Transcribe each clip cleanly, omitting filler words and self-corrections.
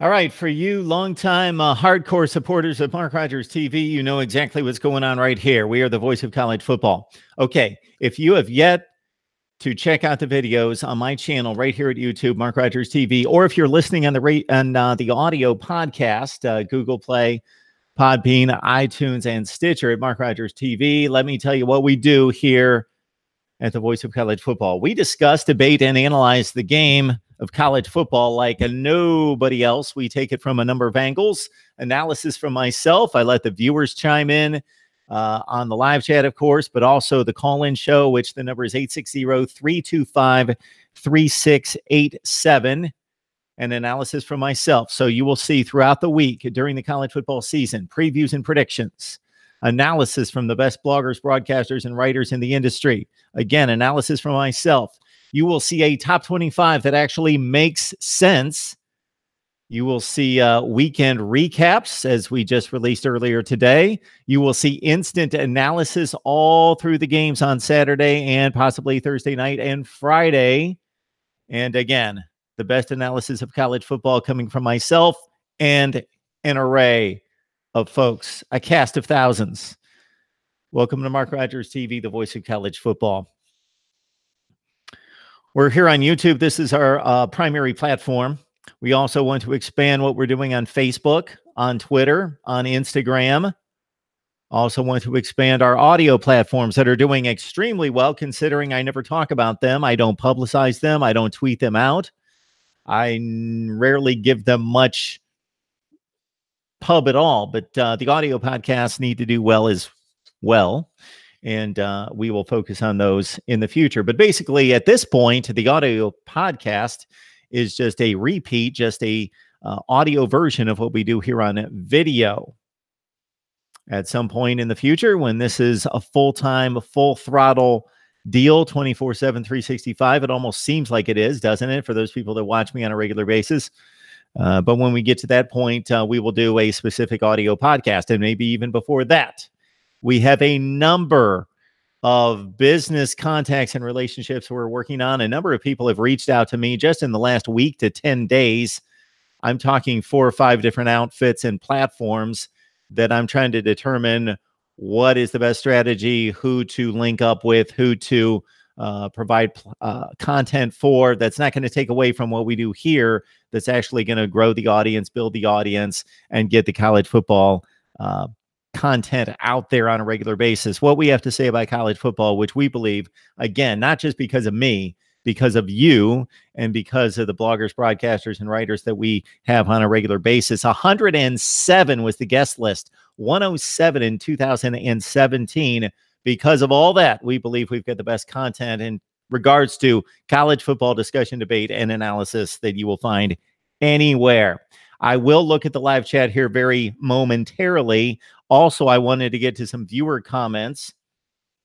All right, for you longtime hardcore supporters of Mark Rogers TV, you know exactly what's going on right here. We are the voice of college football. Okay, if you have yet to check out the videos on my channel right here at YouTube, Mark Rogers TV, or if you're listening on the audio podcast, Google Play, Podbean, iTunes, and Stitcher at Mark Rogers TV, let me tell you what we do here at the Voice of College Football. We discuss, debate, and analyze the game of college football like nobody else. We take it from a number of angles. Analysis from myself. I let the viewers chime in on the live chat, of course, but also the call-in show, which the number is 860-325-3687. An analysis from myself. So you will see throughout the week during the college football season, previews and predictions, analysis from the best bloggers, broadcasters, and writers in the industry. Again, analysis from myself. You will see a top 25 that actually makes sense. You will see weekend recaps, as we just released earlier today. You will see instant analysis all through the games on Saturday and possibly Thursday night and Friday. And again, the best analysis of college football coming from myself and an array of folks, a cast of thousands. Welcome to Mark Rogers TV, the voice of college football. We're here on YouTube. This is our primary platform. We also want to expand what we're doing on Facebook, on Twitter, on Instagram. Also want to expand our audio platforms that are doing extremely well, considering I never talk about them. I don't publicize them. I don't tweet them out. I rarely give them much pub at all, but the audio podcasts need to do well as well. And we will focus on those in the future. But basically, at this point, the audio podcast is just a repeat, just a audio version of what we do here on video. At some point in the future, when this is a full-time, full-throttle deal, 24/7, 365, it almost seems like it is, doesn't it, for those people that watch me on a regular basis? But when we get to that point, we will do a specific audio podcast, and maybe even before that. We have a number of business contacts and relationships we're working on. A number of people have reached out to me just in the last week to 10 days. I'm talking 4 or 5 different outfits and platforms that I'm trying to determine what is the best strategy, who to link up with, who to provide content for that's not going to take away from what we do here, that's actually going to grow the audience, build the audience, and get the college football content out there on a regular basis. What we have to say about college football, which we believe, again, not just because of me, because of you, and because of the bloggers, broadcasters, and writers that we have on a regular basis. 107 was the guest list, 107 in 2017. Because of all that, we believe we've got the best content in regards to college football discussion, debate, and analysis that you will find anywhere. I will look at the live chat here very momentarily. Also, I wanted to get to some viewer comments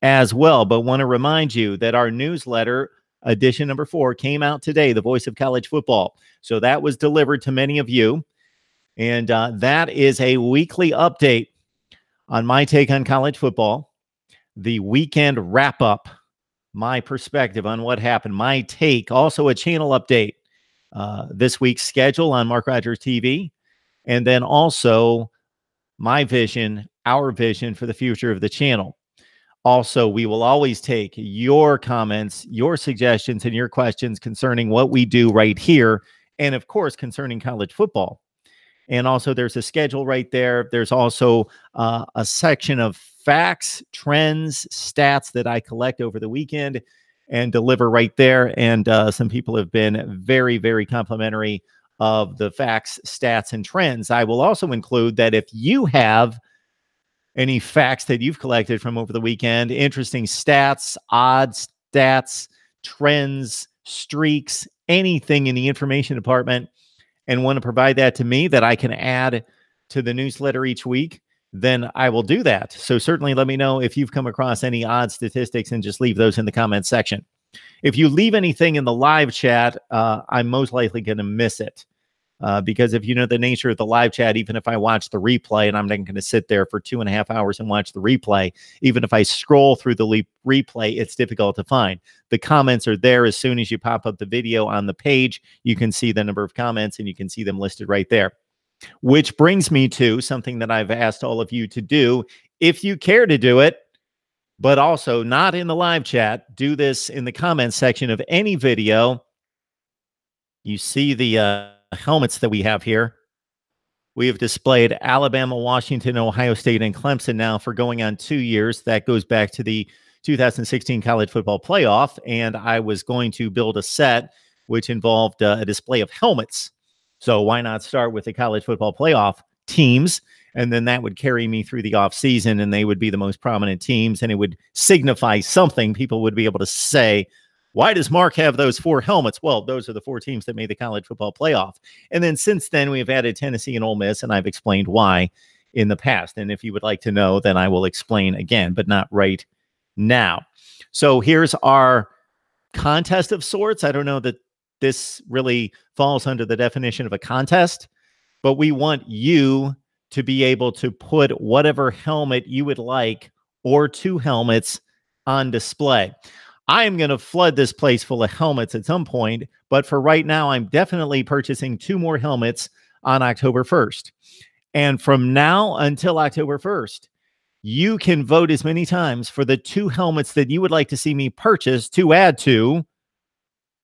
as well, but want to remind you that our newsletter, edition number 4, came out today, The Voice of College Football. So that was delivered to many of you, and that is a weekly update on my take on college football, the weekend wrap-up, my perspective on what happened, my take, also a channel update, this week's schedule on Mark Rogers TV, and then also my vision, our vision for the future of the channel. Also, we will always take your comments, your suggestions, and your questions concerning what we do right here, and of course, concerning college football. And also, there's a schedule right there. There's also a section of facts, trends, stats that I collect over the weekend and deliver right there. And some people have been very, very complimentary of the facts, stats, and trends. I will also include that if you have any facts that you've collected from over the weekend, interesting stats, odds, stats, trends, streaks, anything in the information department, and want to provide that to me that I can add to the newsletter each week, then I will do that. So certainly let me know if you've come across any odd statistics, and just leave those in the comments section. If you leave anything in the live chat, I'm most likely going to miss it. Because if you know the nature of the live chat, even if I watch the replay, and I'm not going to sit there for 2.5 hours and watch the replay, even if I scroll through the replay, it's difficult to find. The comments are there. As soon as you pop up the video on the page, you can see the number of comments and you can see them listed right there. Which brings me to something that I've asked all of you to do, if you care to do it, but also not in the live chat. Do this in the comments section of any video. You see the helmets that we have here. We have displayed Alabama, Washington, Ohio State, and Clemson now for going on 2 years. That goes back to the 2016 college football playoff. And I was going to build a set which involved a display of helmets. So why not start with the college football playoff teams? And then that would carry me through the off season, and they would be the most prominent teams, and it would signify something. People would be able to say, why does Mark have those 4 helmets? Well, those are the 4 teams that made the college football playoff. And then since then, we've added Tennessee and Ole Miss, and I've explained why in the past. And if you would like to know, then I will explain again, but not right now. So here's our contest of sorts. I don't know that this really falls under the definition of a contest, but we want you to be able to put whatever helmet you would like, or 2 helmets, on display. I am going to flood this place full of helmets at some point, but for right now, I'm definitely purchasing 2 more helmets on October 1st. And from now until October 1st, you can vote as many times for the 2 helmets that you would like to see me purchase to add to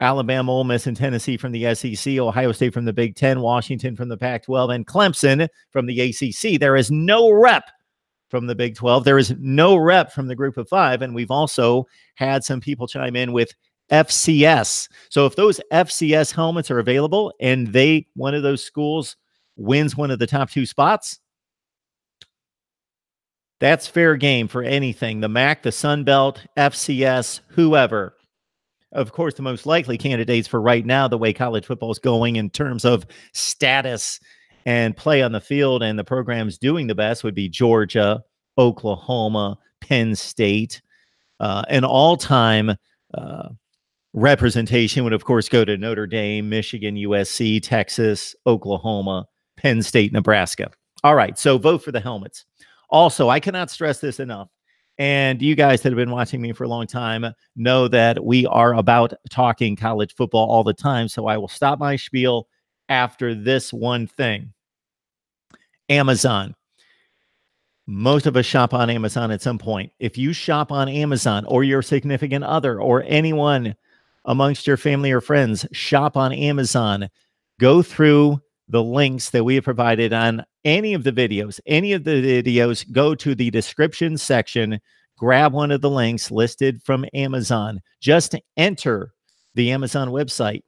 Alabama, Ole Miss, and Tennessee from the SEC, Ohio State from the Big Ten, Washington from the Pac-12, and Clemson from the ACC. There is no rep from the Big 12. There is no rep from the Group of 5, and we've also had some people chime in with FCS. So if those FCS helmets are available and one of those schools wins one of the top 2 spots, that's fair game for anything. The MAC, the Sun Belt, FCS, whoever. Of course, the most likely candidates for right now, the way college football is going in terms of status and play on the field and the programs doing the best, would be Georgia, Oklahoma, Penn State. An all-time representation would, of course, go to Notre Dame, Michigan, USC, Texas, Oklahoma, Penn State, Nebraska. All right, so vote for the helmets. Also, I cannot stress this enough. And you guys that have been watching me for a long time know that we are about talking college football all the time. So I will stop my spiel after this one thing. Amazon. Most of us shop on Amazon at some point. If you shop on Amazon, or your significant other, or anyone amongst your family or friends shop on Amazon, go through the links that we have provided on any of the videos. Go to the description section, grab one of the links listed from Amazon. Just enter the Amazon website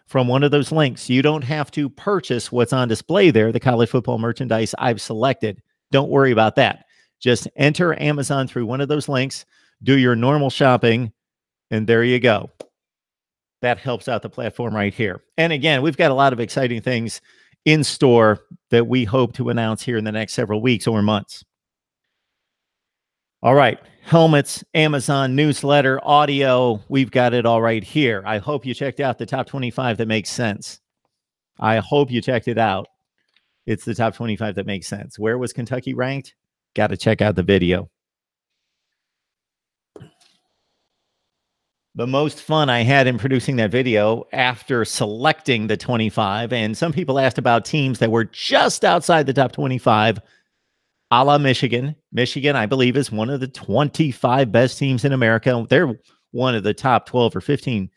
from one of those links. You don't have to purchase what's on display there, the college football merchandise I've selected. Don't worry about that. Just enter Amazon through one of those links, do your normal shopping, and there you go. That helps out the platform right here. And again, we've got a lot of exciting things in store that we hope to announce here in the next several weeks or months. All right, helmets, Amazon, newsletter, audio, we've got it all right here. I hope you checked out the top 25 that makes sense. I hope you checked it out. It's the top 25 that makes sense. Where was Kentucky ranked? Got to check out the video. The most fun I had in producing that video after selecting the 25, and some people asked about teams that were just outside the top 25, a la Michigan. Michigan, I believe, is one of the 25 best teams in America. They're one of the top 12 or 15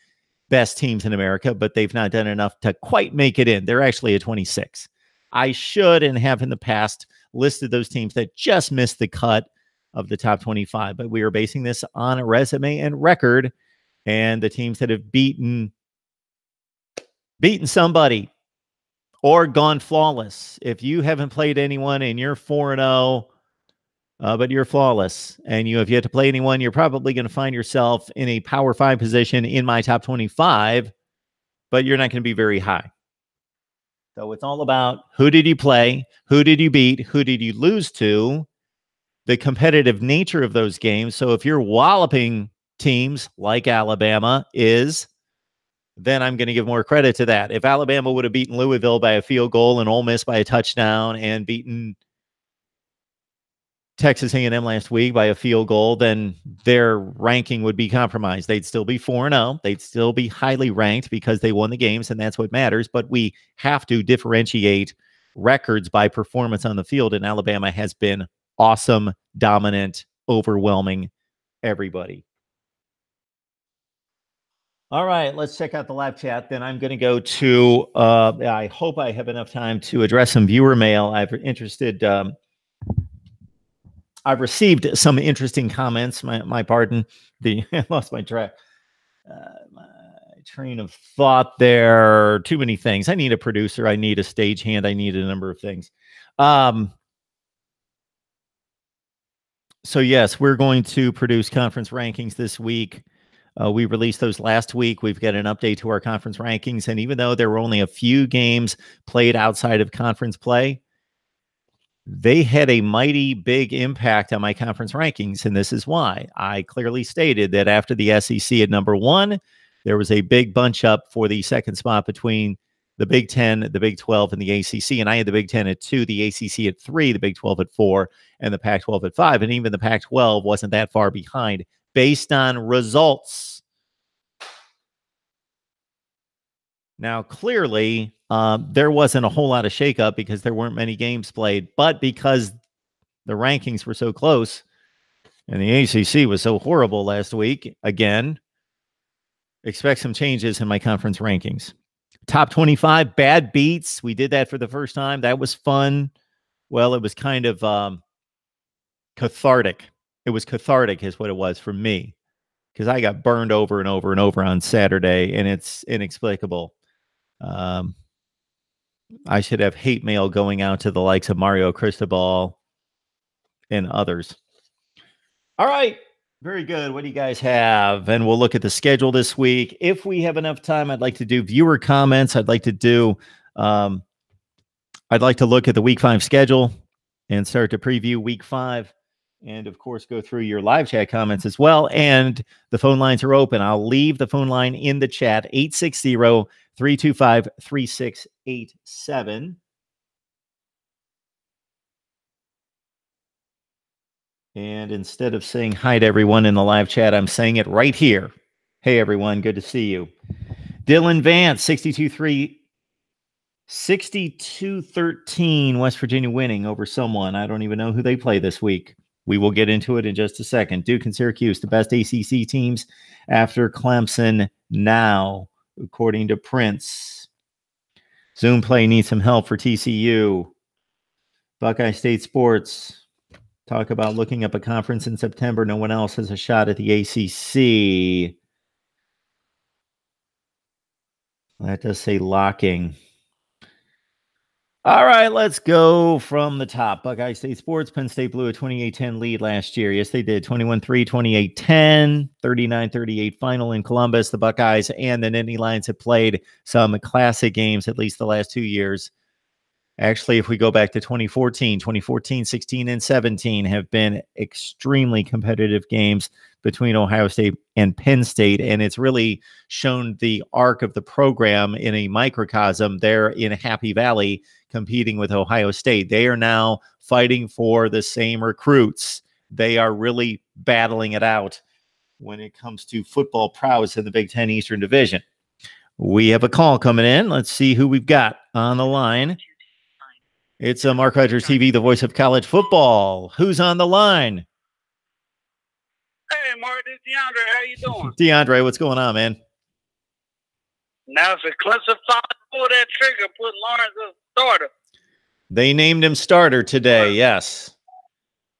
best teams in America, but they've not done enough to quite make it in. They're actually a 26. I should, and have in the past, listed those teams that just missed the cut of the top 25, but we are basing this on a resume and record, and the teams that have beaten somebody or gone flawless. If you haven't played anyone and you're 4-0, but you're flawless, and you have yet to play anyone, you're probably going to find yourself in a Power 5 position in my top 25, but you're not going to be very high. So it's all about who did you play, who did you beat, who did you lose to, the competitive nature of those games. So if you're walloping teams like Alabama is, then I'm going to give more credit to that. If Alabama would have beaten Louisville by a field goal and Ole Miss by a touchdown and beaten Texas A&M last week by a field goal, then their ranking would be compromised. They'd still be 4-0. They'd still be highly ranked because they won the games, and that's what matters. But we have to differentiate records by performance on the field, and Alabama has been awesome, dominant, overwhelming everybody. All right, let's check out the live chat. Then I'm going to go to, I hope I have enough time to address some viewer mail. I've received some interesting comments. My pardon. I lost my track. My train of thought there. Too many things. I need a producer. I need a stagehand. I need a number of things. So yes, we're going to produce conference rankings this week. We released those last week. We've got an update to our conference rankings. And even though there were only a few games played outside of conference play, they had a mighty big impact on my conference rankings. And this is why. I clearly stated that after the SEC at number 1, there was a big bunch up for the second spot between the Big 10, the Big 12, and the ACC. And I had the Big 10 at 2, the ACC at 3, the Big 12 at 4, and the Pac-12 at 5. And even the Pac-12 wasn't that far behind based on results. Now, clearly, there wasn't a whole lot of shakeup because there weren't many games played, but because the rankings were so close and the ACC was so horrible last week, again, expect some changes in my conference rankings. Top 25, bad beats. We did that for the first time. That was fun. Well, it was kind of cathartic. It was cathartic is what it was for me, because I got burned over and over and over on Saturday, and it's inexplicable. I should have hate mail going out to the likes of Mario Cristobal and others. All right. Very good. What do you guys have? And we'll look at the schedule this week. If we have enough time, I'd like to do viewer comments. I'd like to look at the week 5 schedule and start to preview week 5. And of course, go through your live chat comments as well. And the phone lines are open. I'll leave the phone line in the chat, 860-325-3687. And instead of saying hi to everyone in the live chat, I'm saying it right here. Hey, everyone. Good to see you. Dylan Vance, 62-13, West Virginia winning over someone. I don't even know who they play this week. We will get into it in just a second. Duke and Syracuse, the best ACC teams after Clemson now, according to Prince. Zoom play needs some help for TCU. Buckeye State Sports. Talk about looking up a conference in September. No one else has a shot at the ACC. That does say locking. All right, let's go from the top. Buckeye State Sports. Penn State blew a 28-10 lead last year. Yes, they did. 21-3, 28-10, 39-38 final in Columbus. The Buckeyes and the Nittany Lions have played some classic games at least the last 2 years. Actually, if we go back to 2014, 16, and 17 have been extremely competitive games between Ohio State and Penn State, and it's really shown the arc of the program in a microcosm. They're in Happy Valley competing with Ohio State. They are now fighting for the same recruits. They are really battling it out when it comes to football prowess in the Big Ten Eastern Division. We have a call coming in. Let's see who we've got on the line. It's Mark Rogers TV, the voice of college football. Who's on the line? Hey, Mark, this is DeAndre. How you doing? DeAndre, what's going on, man? Now, if Clemson pull that trigger, put Lawrence as starter. They named him starter today, yes.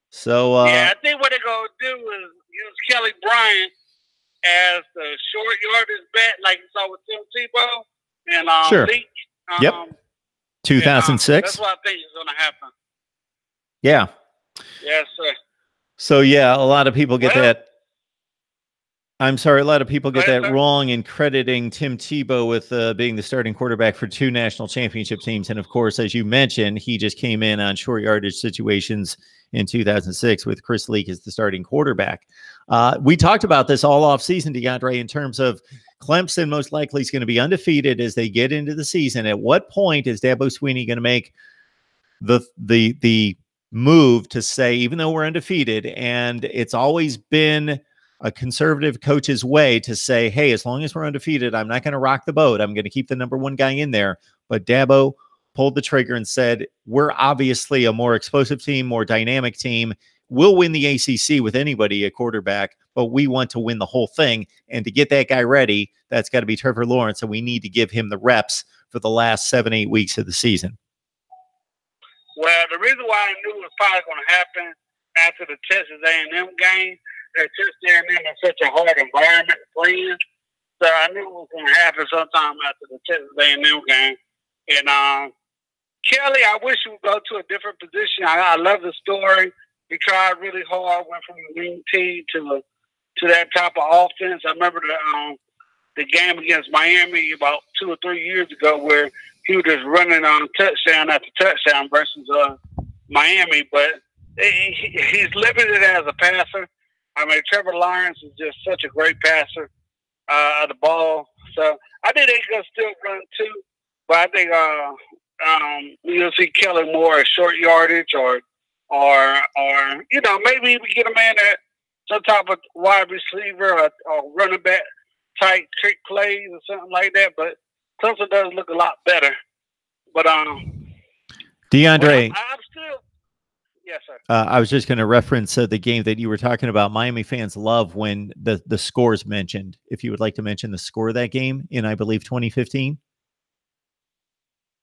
So, yeah, I think what they're going to do is use Kelly Bryant as the short yardage bat, like you saw with Tim Tebow and sure. Leach. Yep. 2006. That's what I think is going to happen. Yeah. Yes, sir. So, yeah, a lot of people get that. I'm sorry, a lot of people get that wrong in crediting Tim Tebow with being the starting quarterback for 2 national championship teams. And, of course, as you mentioned, he just came in on short yardage situations in 2006 with Chris Leak as the starting quarterback. We talked about this all off season, DeAndre, in terms of Clemson most likely is going to be undefeated as they get into the season. At what point is Dabo Swinney going to make the move to say, even though we're undefeated, and it's always been a conservative coach's way to say, hey, as long as we're undefeated, I'm not going to rock the boat. I'm going to keep the number one guy in there. But Dabo pulled the trigger and said, we're obviously a more explosive team, more dynamic team. We'll win the ACC with anybody at quarterback, but we want to win the whole thing. And to get that guy ready, that's got to be Trevor Lawrence, and we need to give him the reps for the last 7-8 weeks of the season. Well, the reason why I knew it was probably going to happen after the Texas A&M game, that Texas A&M is such a hard environment to play in. So I knew it was going to happen sometime after the Texas A&M game. And Kelly, I wish he would go to a different position. I love the story. He tried really hard, went from a wing tee to that type of offense. I remember the game against Miami about 2 or 3 years ago where he was just running on touchdown after touchdown versus Miami. But he's limited as a passer. I mean, Trevor Lawrence is just such a great passer of the ball. So I think they're going to still run too. But I think you'll see Kelly more at short yardage or maybe we get a man at some type of wide receiver or running back type trick plays or something like that. But Clemson does look a lot better. But DeAndre, I'm still. Yes, sir. I was just going to reference the game that you were talking about. Miami fans love when the score's mentioned. If you would like to mention the score of that game in, I believe, 2015.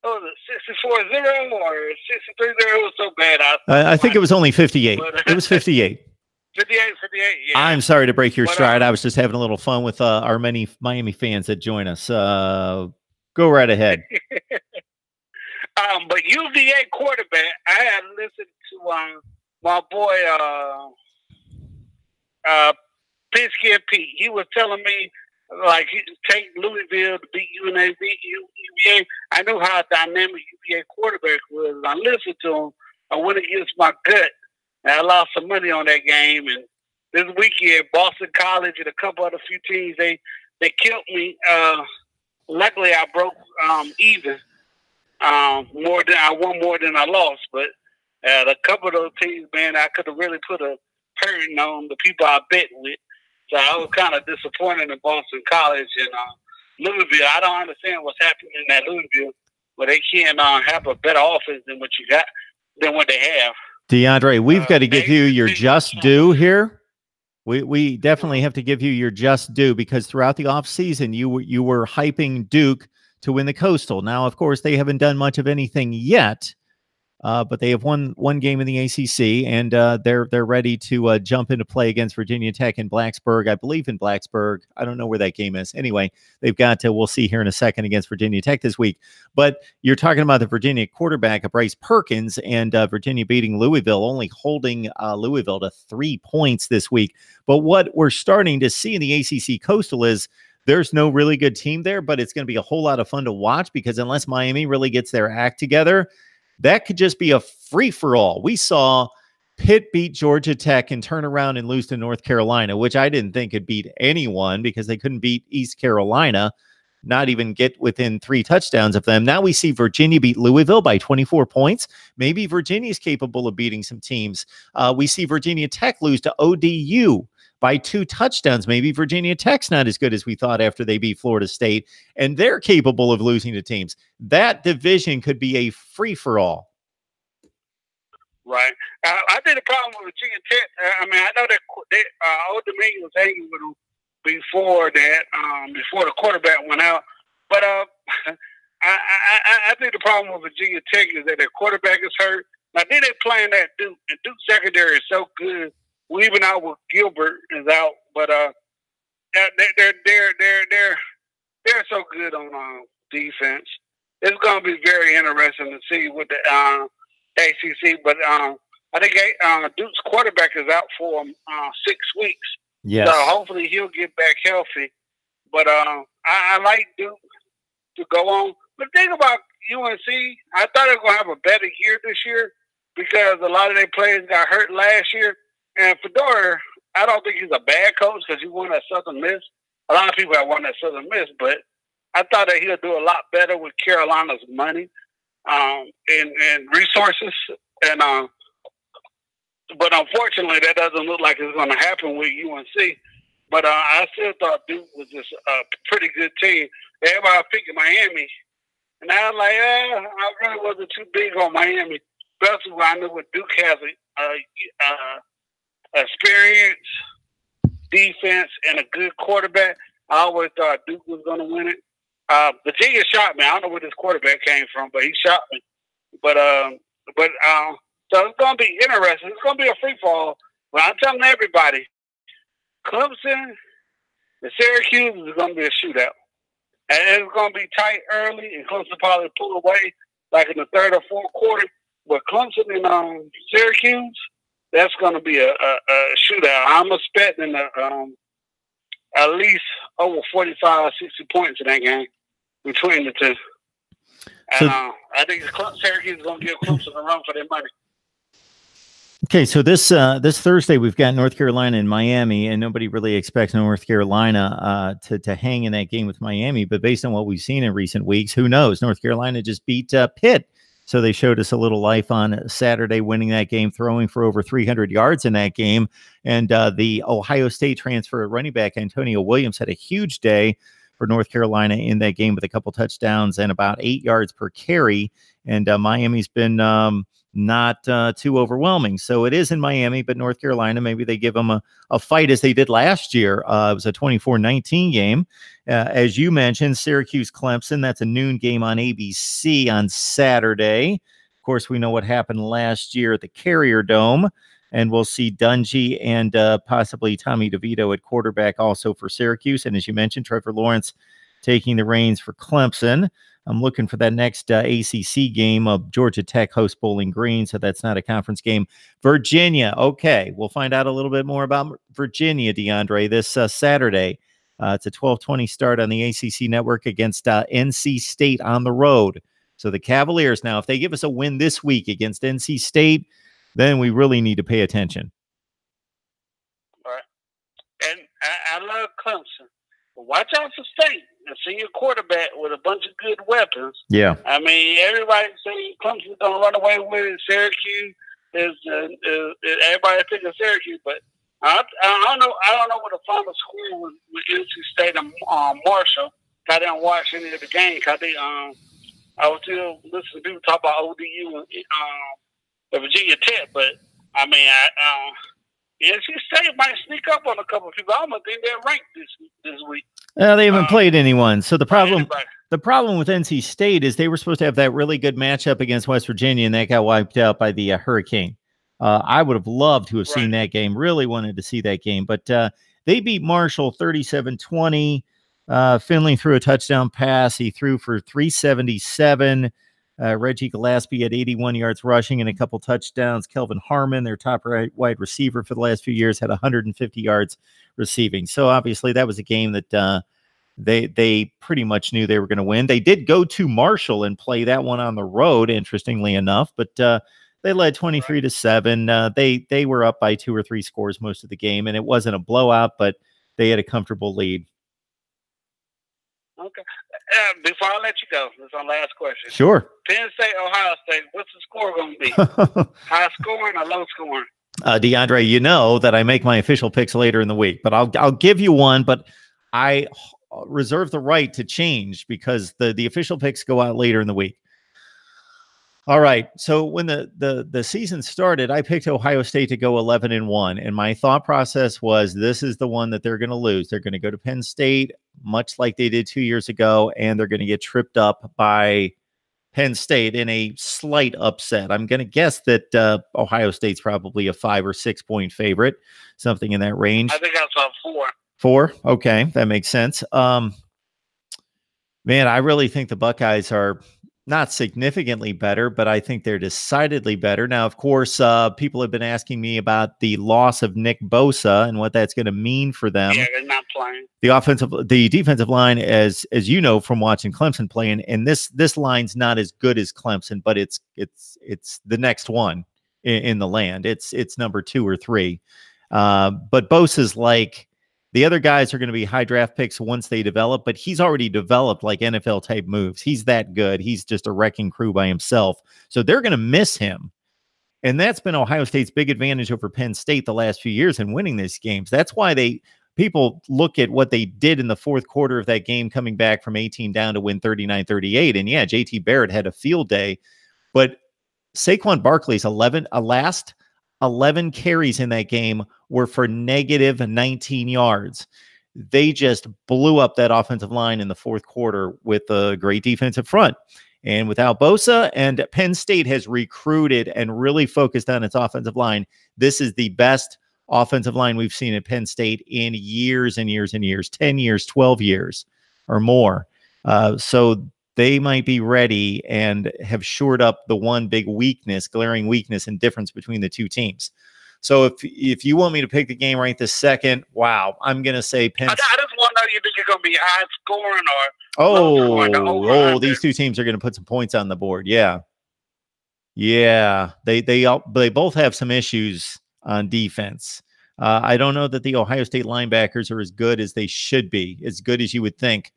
Oh, 64-0 or 63-0? It was so bad. I think it was only 58. It was 58. 58, yeah. I'm sorry to break your stride. I was just having a little fun with our many Miami fans that join us. Go right ahead. But UVA quarterback, I had listened to my boy Pinsky and Pete. He was telling me like he take Louisville to beat UVA. I knew how dynamic UVA quarterback was. I listened to him. I went against my gut, and I lost some money on that game. And this weekend, Boston College and a couple other few teams, they killed me. Luckily, I broke even. I won more than I lost, but a couple of those teams, man, I could have really put a hurting on the people I bet with. So I was kind of disappointed in Boston College and Louisville. I don't understand what's happening at Louisville, but they can't have a better offense than what they have. DeAndre, we've got to give you your just due here. We definitely have to give you your just due because throughout the offseason, you were hyping Duke to win the Coastal. Now, of course, they haven't done much of anything yet, but they have won one game in the ACC, and they're ready to jump into play against Virginia Tech in Blacksburg. I believe in Blacksburg. I don't know where that game is. Anyway, they've got we'll see here in a second against Virginia Tech this week. But you're talking about the Virginia quarterback, Bryce Perkins, and Virginia beating Louisville, only holding Louisville to 3 points this week. But what we're starting to see in the ACC Coastal is there's no really good team there, but it's going to be a whole lot of fun to watch because unless Miami really gets their act together, that could just be a free-for-all. We saw Pitt beat Georgia Tech and turn around and lose to North Carolina, which I didn't think could beat anyone because they couldn't beat East Carolina, not even get within 3 touchdowns of them. Now we see Virginia beat Louisville by 24 points. Maybe Virginia's capable of beating some teams. We see Virginia Tech lose to ODU by 2 touchdowns. Maybe Virginia Tech's not as good as we thought after they beat Florida State, and they're capable of losing to teams. That division could be a free-for-all. Right. I think the problem with Virginia Tech, I mean, I know that Old Dominion was hanging with them before the quarterback went out, but I think the problem with Virginia Tech is that their quarterback is hurt. Now, then they're playing that Duke, and Duke's secondary is so good. Even out with Gilbert is out, but they're so good on defense. It's going to be very interesting to see with the ACC. But I think Duke's quarterback is out for 6 weeks. Yes. So hopefully he'll get back healthy. But I like Duke to go on. But think about UNC. I thought they were going to have a better year this year. because a lot of their players got hurt last year. And Fedora, I don't think he's a bad coach because he won at Southern Miss. A lot of people have won at Southern Miss, but I thought that he'll do a lot better with Carolina's money and resources. And but unfortunately, that doesn't look like it's going to happen with UNC. But I still thought Duke was just a pretty good team. Everybody picked Miami, and I was like, I really wasn't too big on Miami, especially when I knew what Duke has experience, defense, and a good quarterback. I always thought Duke was going to win it. Virginia shot me. I don't know where this quarterback came from, but he shot me. But so it's going to be interesting. It's going to be a free fall. But I'm telling everybody, Clemson and Syracuse is going to be a shootout. And it's going to be tight early, and Clemson probably pull away like in the third or fourth quarter. But Clemson and Syracuse, that's going to be a shootout. I'm expecting at least over 45, 60 points in that game between the two. And I think Syracuse is going to give Clemson a run for their money. Okay, so this Thursday we've got North Carolina and Miami, and nobody really expects North Carolina to hang in that game with Miami. But based on what we've seen in recent weeks, who knows? North Carolina just beat Pitt, so they showed us a little life on Saturday, winning that game, throwing for over 300 yards in that game. And the Ohio State transfer running back Antonio Williams had a huge day for North Carolina in that game with a couple touchdowns and about 8 yards per carry. And Miami's been not too overwhelming. So it is in Miami, but North Carolina, maybe they give them a fight as they did last year. It was a 24-19 game. As you mentioned, Syracuse-Clemson, that's a noon game on ABC on Saturday. Of course, we know what happened last year at the Carrier Dome, and we'll see Dungy and possibly Tommy DeVito at quarterback also for Syracuse. And as you mentioned, Trevor Lawrence taking the reins for Clemson. I'm looking for that next ACC game of Georgia Tech host Bowling Green, so that's not a conference game. Virginia, okay, we'll find out a little bit more about Virginia, DeAndre, this Saturday. It's a 12:20 start on the ACC network against NC State on the road. So the Cavaliers now, if they give us a win this week against NC State, then we really need to pay attention. All right. And I love Clemson. But watch out for State. A senior quarterback with a bunch of good weapons. Yeah. I mean, everybody saying Clemson's going to run away with it. Syracuse is everybody thinking Syracuse, but I don't know. I don't know what the final score was with NC State and Marshall. I didn't watch any of the game because I was still listening to people talk about ODU and the Virginia Tech, but I mean, NC State might sneak up on a couple of people. I don't think they're ranked this week. They haven't played anyone. So the problem with NC State is they were supposed to have that really good matchup against West Virginia, and that got wiped out by the Hurricane. I would have loved to have seen that game. Really wanted to see that game, but they beat Marshall 37-20. Finley threw a touchdown pass. He threw for 377. Reggie Gillespie had 81 yards rushing and a couple touchdowns. Kelvin Harmon, their top wide receiver for the last few years, had 150 yards receiving. So obviously that was a game that they pretty much knew they were going to win. They did go to Marshall and play that one on the road, interestingly enough, but they led 23-7. They were up by 2 or 3 scores most of the game, and it wasn't a blowout, but they had a comfortable lead. Okay. Before I let you go, this is our last question. Sure. Penn State, Ohio State, what's the score going to be? High scoring or low scoring? DeAndre, you know that I make my official picks later in the week, but I'll give you one, but I reserve the right to change because the official picks go out later in the week. All right. So when the season started, I picked Ohio State to go 11-1. And my thought process was this is the one that they're going to lose. They're going to go to Penn State, much like they did 2 years ago, and they're going to get tripped up by Penn State in a slight upset. I'm going to guess that Ohio State's probably a 5 or 6 point favorite, something in that range. I think that's about 4. 4? Okay. That makes sense. Man, I really think the Buckeyes are not significantly better, but I think they're decidedly better. Now, of course, people have been asking me about the loss of Nick Bosa and what that's going to mean for them. Yeah, they're not playing. The defensive line, as you know from watching Clemson play, and this line's not as good as Clemson, but it's the next one. in the land. It's number 2 or 3. But Bosa's like, the other guys are going to be high draft picks once they develop, but he's already developed like NFL type moves. He's that good. He's just a wrecking crew by himself. So they're going to miss him. And that's been Ohio State's big advantage over Penn State the last few years in winning these games. That's why people look at what they did in the fourth quarter of that game, coming back from 18 down to win 39-38. And yeah, JT Barrett had a field day, but Saquon Barkley's last 11 carries in that game were for negative 19 yards. They just blew up that offensive line in the fourth quarter with a great defensive front. And without Bosa, and Penn State has recruited and really focused on its offensive line. This is the best offensive line we've seen at Penn State in years and years and years, 10 years, 12 years or more. So they might be ready and have shored up the one big glaring weakness and difference between the two teams. So if you want me to pick the game right this second, wow, I'm going to say Penn. I just want to know, you think you're going to be high scoring or low scoring? These two teams are going to put some points on the board. Yeah. They both have some issues on defense. I don't know that the Ohio State linebackers are as good as they should be, as good as you would think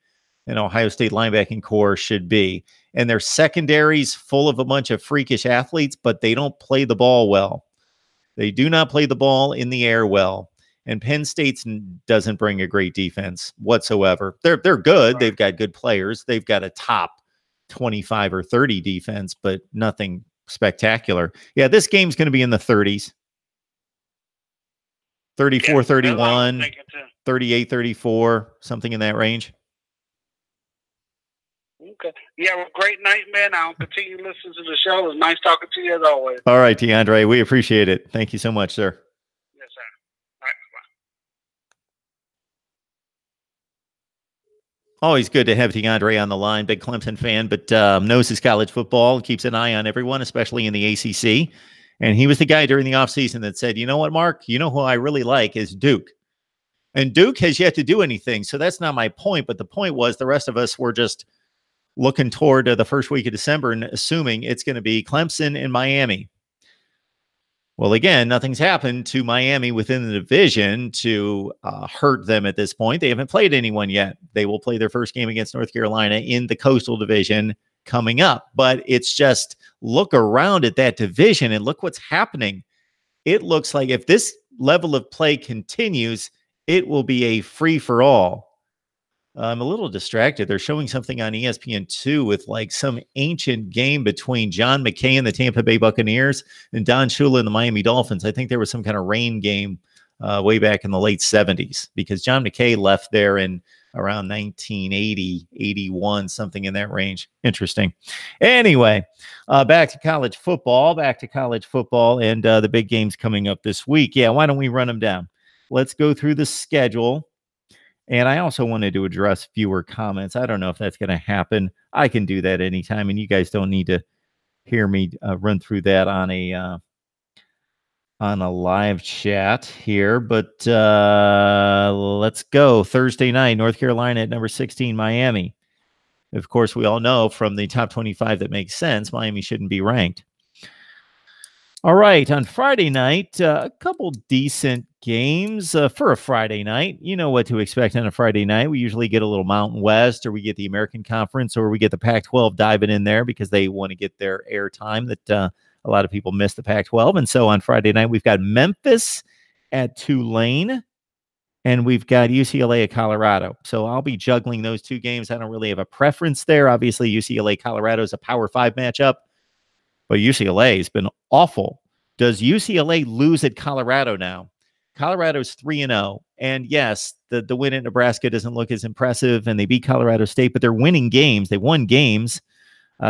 an Ohio State linebacking core should be. And their secondary's full of a bunch of freakish athletes, but they don't play the ball well. They do not play the ball in the air well. And Penn State doesn't bring a great defense whatsoever. They're good. Right. They've got good players. They've got a top 25 or 30 defense, but nothing spectacular. Yeah, this game's going to be in the 30s. 34-31, 38-34, something in that range. Okay. Yeah, well, great night, man. I'll continue listening to the show. It was nice talking to you as always. All right, DeAndre, we appreciate it. Thank you so much, sir. Yes, sir. All right, bye. Always good to have DeAndre on the line. Big Clemson fan, but knows his college football, keeps an eye on everyone, especially in the ACC. And he was the guy during the offseason that said, you know what, Mark? You know who I really like is Duke. And Duke has yet to do anything, so that's not my point. But the point was the rest of us were just looking toward the first week of December and assuming it's going to be Clemson and Miami. Well, again, nothing's happened to Miami within the division to hurt them at this point. They haven't played anyone yet. They will play their first game against North Carolina in the Coastal Division coming up. But it's just look around at that division and look what's happening. It looks like if this level of play continues, it will be a free-for-all. I'm a little distracted. They're showing something on ESPN2 with like some ancient game between John McKay and the Tampa Bay Buccaneers and Don Shula and the Miami Dolphins. I think there was some kind of rain game way back in the late 70s because John McKay left there in around 1980, 81, something in that range. Interesting. Anyway, back to college football, and the big games coming up this week. Yeah, why don't we run them down? Let's go through the schedule. And I also wanted to address viewer comments. I don't know if that's going to happen. I can do that anytime, and you guys don't need to hear me run through that on a live chat here. But let's go. Thursday night, North Carolina at number 16, Miami. Of course, we all know from the top 25 that makes sense, Miami shouldn't be ranked. All right, on Friday night, a couple decent games for a Friday night. You know what to expect on a Friday night. We usually get a little Mountain West, or we get the American Conference, or we get the Pac-12 diving in there because they want to get their airtime that a lot of people miss the Pac-12. And so on Friday night, we've got Memphis at Tulane, and we've got UCLA at Colorado. So I'll be juggling those two games. I don't really have a preference there. Obviously, UCLA-Colorado is a Power 5 matchup. But UCLA has been awful. Does UCLA lose at Colorado now? Colorado's 3-0. And yes, the win at Nebraska doesn't look as impressive, and they beat Colorado State, but they're winning games. They won games.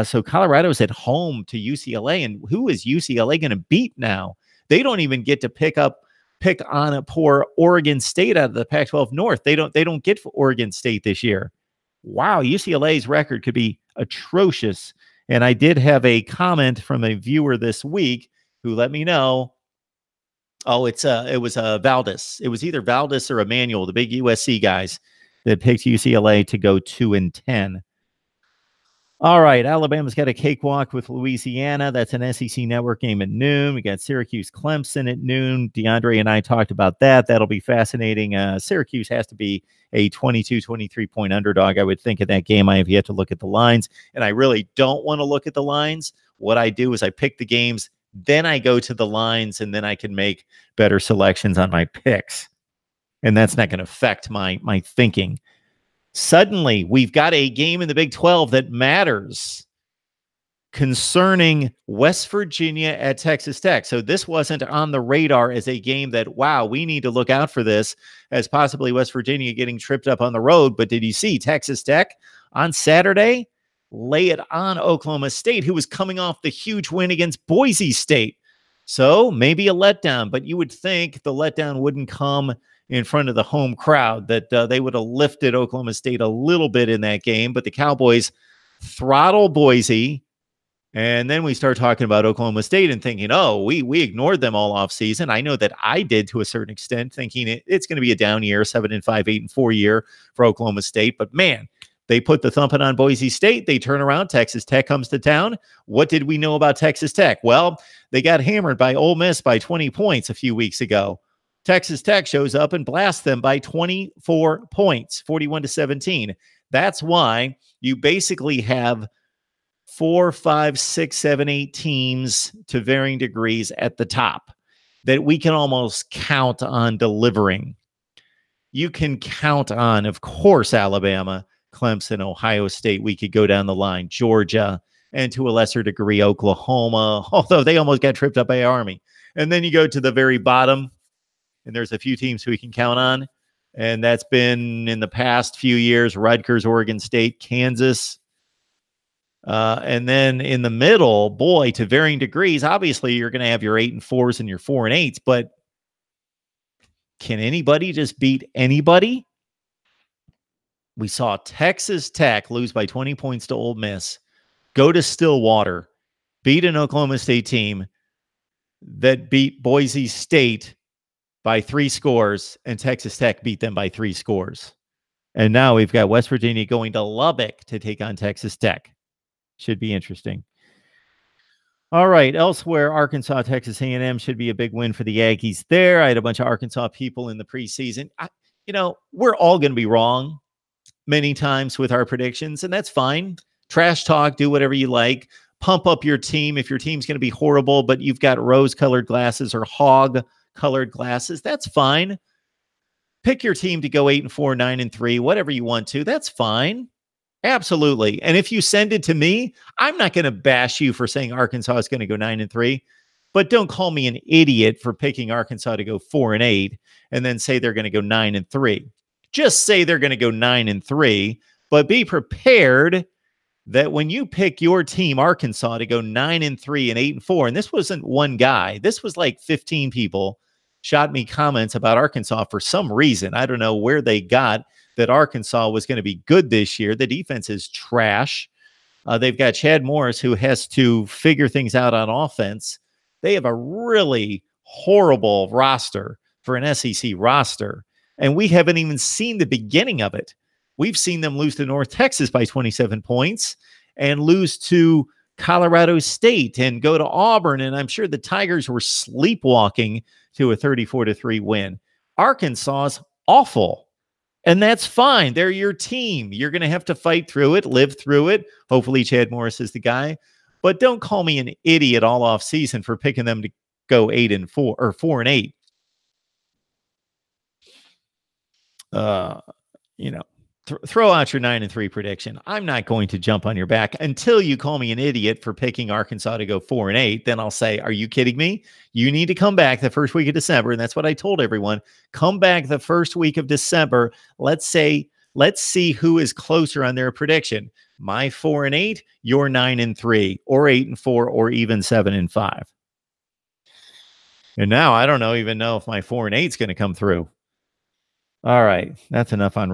So Colorado's at home to UCLA. And who is UCLA going to beat now? They don't even get to pick on a poor Oregon State out of the Pac-12 North. They don't get for Oregon State this year. Wow, UCLA's record could be atrocious. And I did have a comment from a viewer this week who let me know, it was Valdez. It was either Valdez or Emmanuel, the big USC guys that picked UCLA to go 2-10. All right, Alabama's got a cakewalk with Louisiana. That's an SEC network game at noon. We got Syracuse Clemson at noon. DeAndre and I talked about that. That'll be fascinating. Syracuse has to be a 22, 23-point underdog, I would think, in that game. I have yet to look at the lines, and I really don't want to look at the lines. What I do is I pick the games, then I go to the lines, and then I can make better selections on my picks. And that's not going to affect my thinking. Suddenly, we've got a game in the Big 12 that matters concerning West Virginia at Texas Tech. So this wasn't on the radar as a game that, wow, we need to look out for this as possibly West Virginia getting tripped up on the road. But did you see Texas Tech on Saturday lay it on Oklahoma State, who was coming off the huge win against Boise State? So maybe a letdown, but you would think the letdown wouldn't come in front of the home crowd, that they would have lifted Oklahoma State a little bit in that game. But the Cowboys throttle Boise. And then we start talking about Oklahoma State and thinking, oh, we ignored them all off season. I know that I did to a certain extent, thinking it's going to be a down year, 7-5, 8-4 year for Oklahoma State. But man, they put the thumping on Boise State. They turn around. Texas Tech comes to town. What did we know about Texas Tech? Well, they got hammered by Ole Miss by 20 points a few weeks ago. Texas Tech shows up and blasts them by 24 points, 41-17. That's why you basically have 4, 5, 6, 7, 8 teams to varying degrees at the top that we can almost count on delivering. You can count on, of course, Alabama, Clemson, Ohio State. We could go down the line, Georgia, and to a lesser degree, Oklahoma, although they almost got tripped up by Army. And then you go to the very bottom, and there's a few teams we can count on. And that's been in the past few years, Rutgers, Oregon State, Kansas. And then in the middle, boy, to varying degrees, obviously you're going to have your 8-4s and your 4-8s, but can anybody just beat anybody? We saw Texas Tech lose by 20 points to Ole Miss, go to Stillwater, beat an Oklahoma State team that beat Boise State by 3 scores, and Texas Tech beat them by 3 scores. And now we've got West Virginia going to Lubbock to take on Texas Tech. Should be interesting. All right. Elsewhere, Arkansas, Texas A&M should be a big win for the Aggies there. I had a bunch of Arkansas people in the preseason. We're all going to be wrong many times with our predictions, and that's fine. Trash talk, do whatever you like. Pump up your team. If your team's going to be horrible, but you've got rose-colored glasses or hog-colored glasses, that's fine. Pick your team to go 8-4, 9-3, whatever you want to. That's fine. Absolutely. And if you send it to me, I'm not going to bash you for saying Arkansas is going to go 9-3, but don't call me an idiot for picking Arkansas to go 4-8 and then say they're going to go 9-3. Just say they're going to go 9-3, but be prepared that when you pick your team, Arkansas, to go 9-3 and 8-4, and this wasn't one guy, this was like 15 people shot me comments about Arkansas for some reason. I don't know where they got that Arkansas was going to be good this year. The defense is trash. They've got Chad Morris, who has to figure things out on offense. They have a really horrible roster for an SEC roster, and we haven't even seen the beginning of it. We've seen them lose to North Texas by 27 points and lose to Colorado State and go to Auburn, and I'm sure the Tigers were sleepwalking to a 34-3 win. Arkansas is awful. And that's fine. They're your team. You're going to have to fight through it, live through it. Hopefully Chad Morris is the guy. But don't call me an idiot all off season for picking them to go 8-4 or 4-8. Throw out your 9-3 prediction. I'm not going to jump on your back until you call me an idiot for picking Arkansas to go 4-8. Then I'll say, are you kidding me? You need to come back the first week of December. And that's what I told everyone. Come back the first week of December. Let's see who is closer on their prediction. My 4-8, your 9-3, or 8-4, or even 7-5. And now I don't even know if my 4-8 is going to come through. All right, that's enough on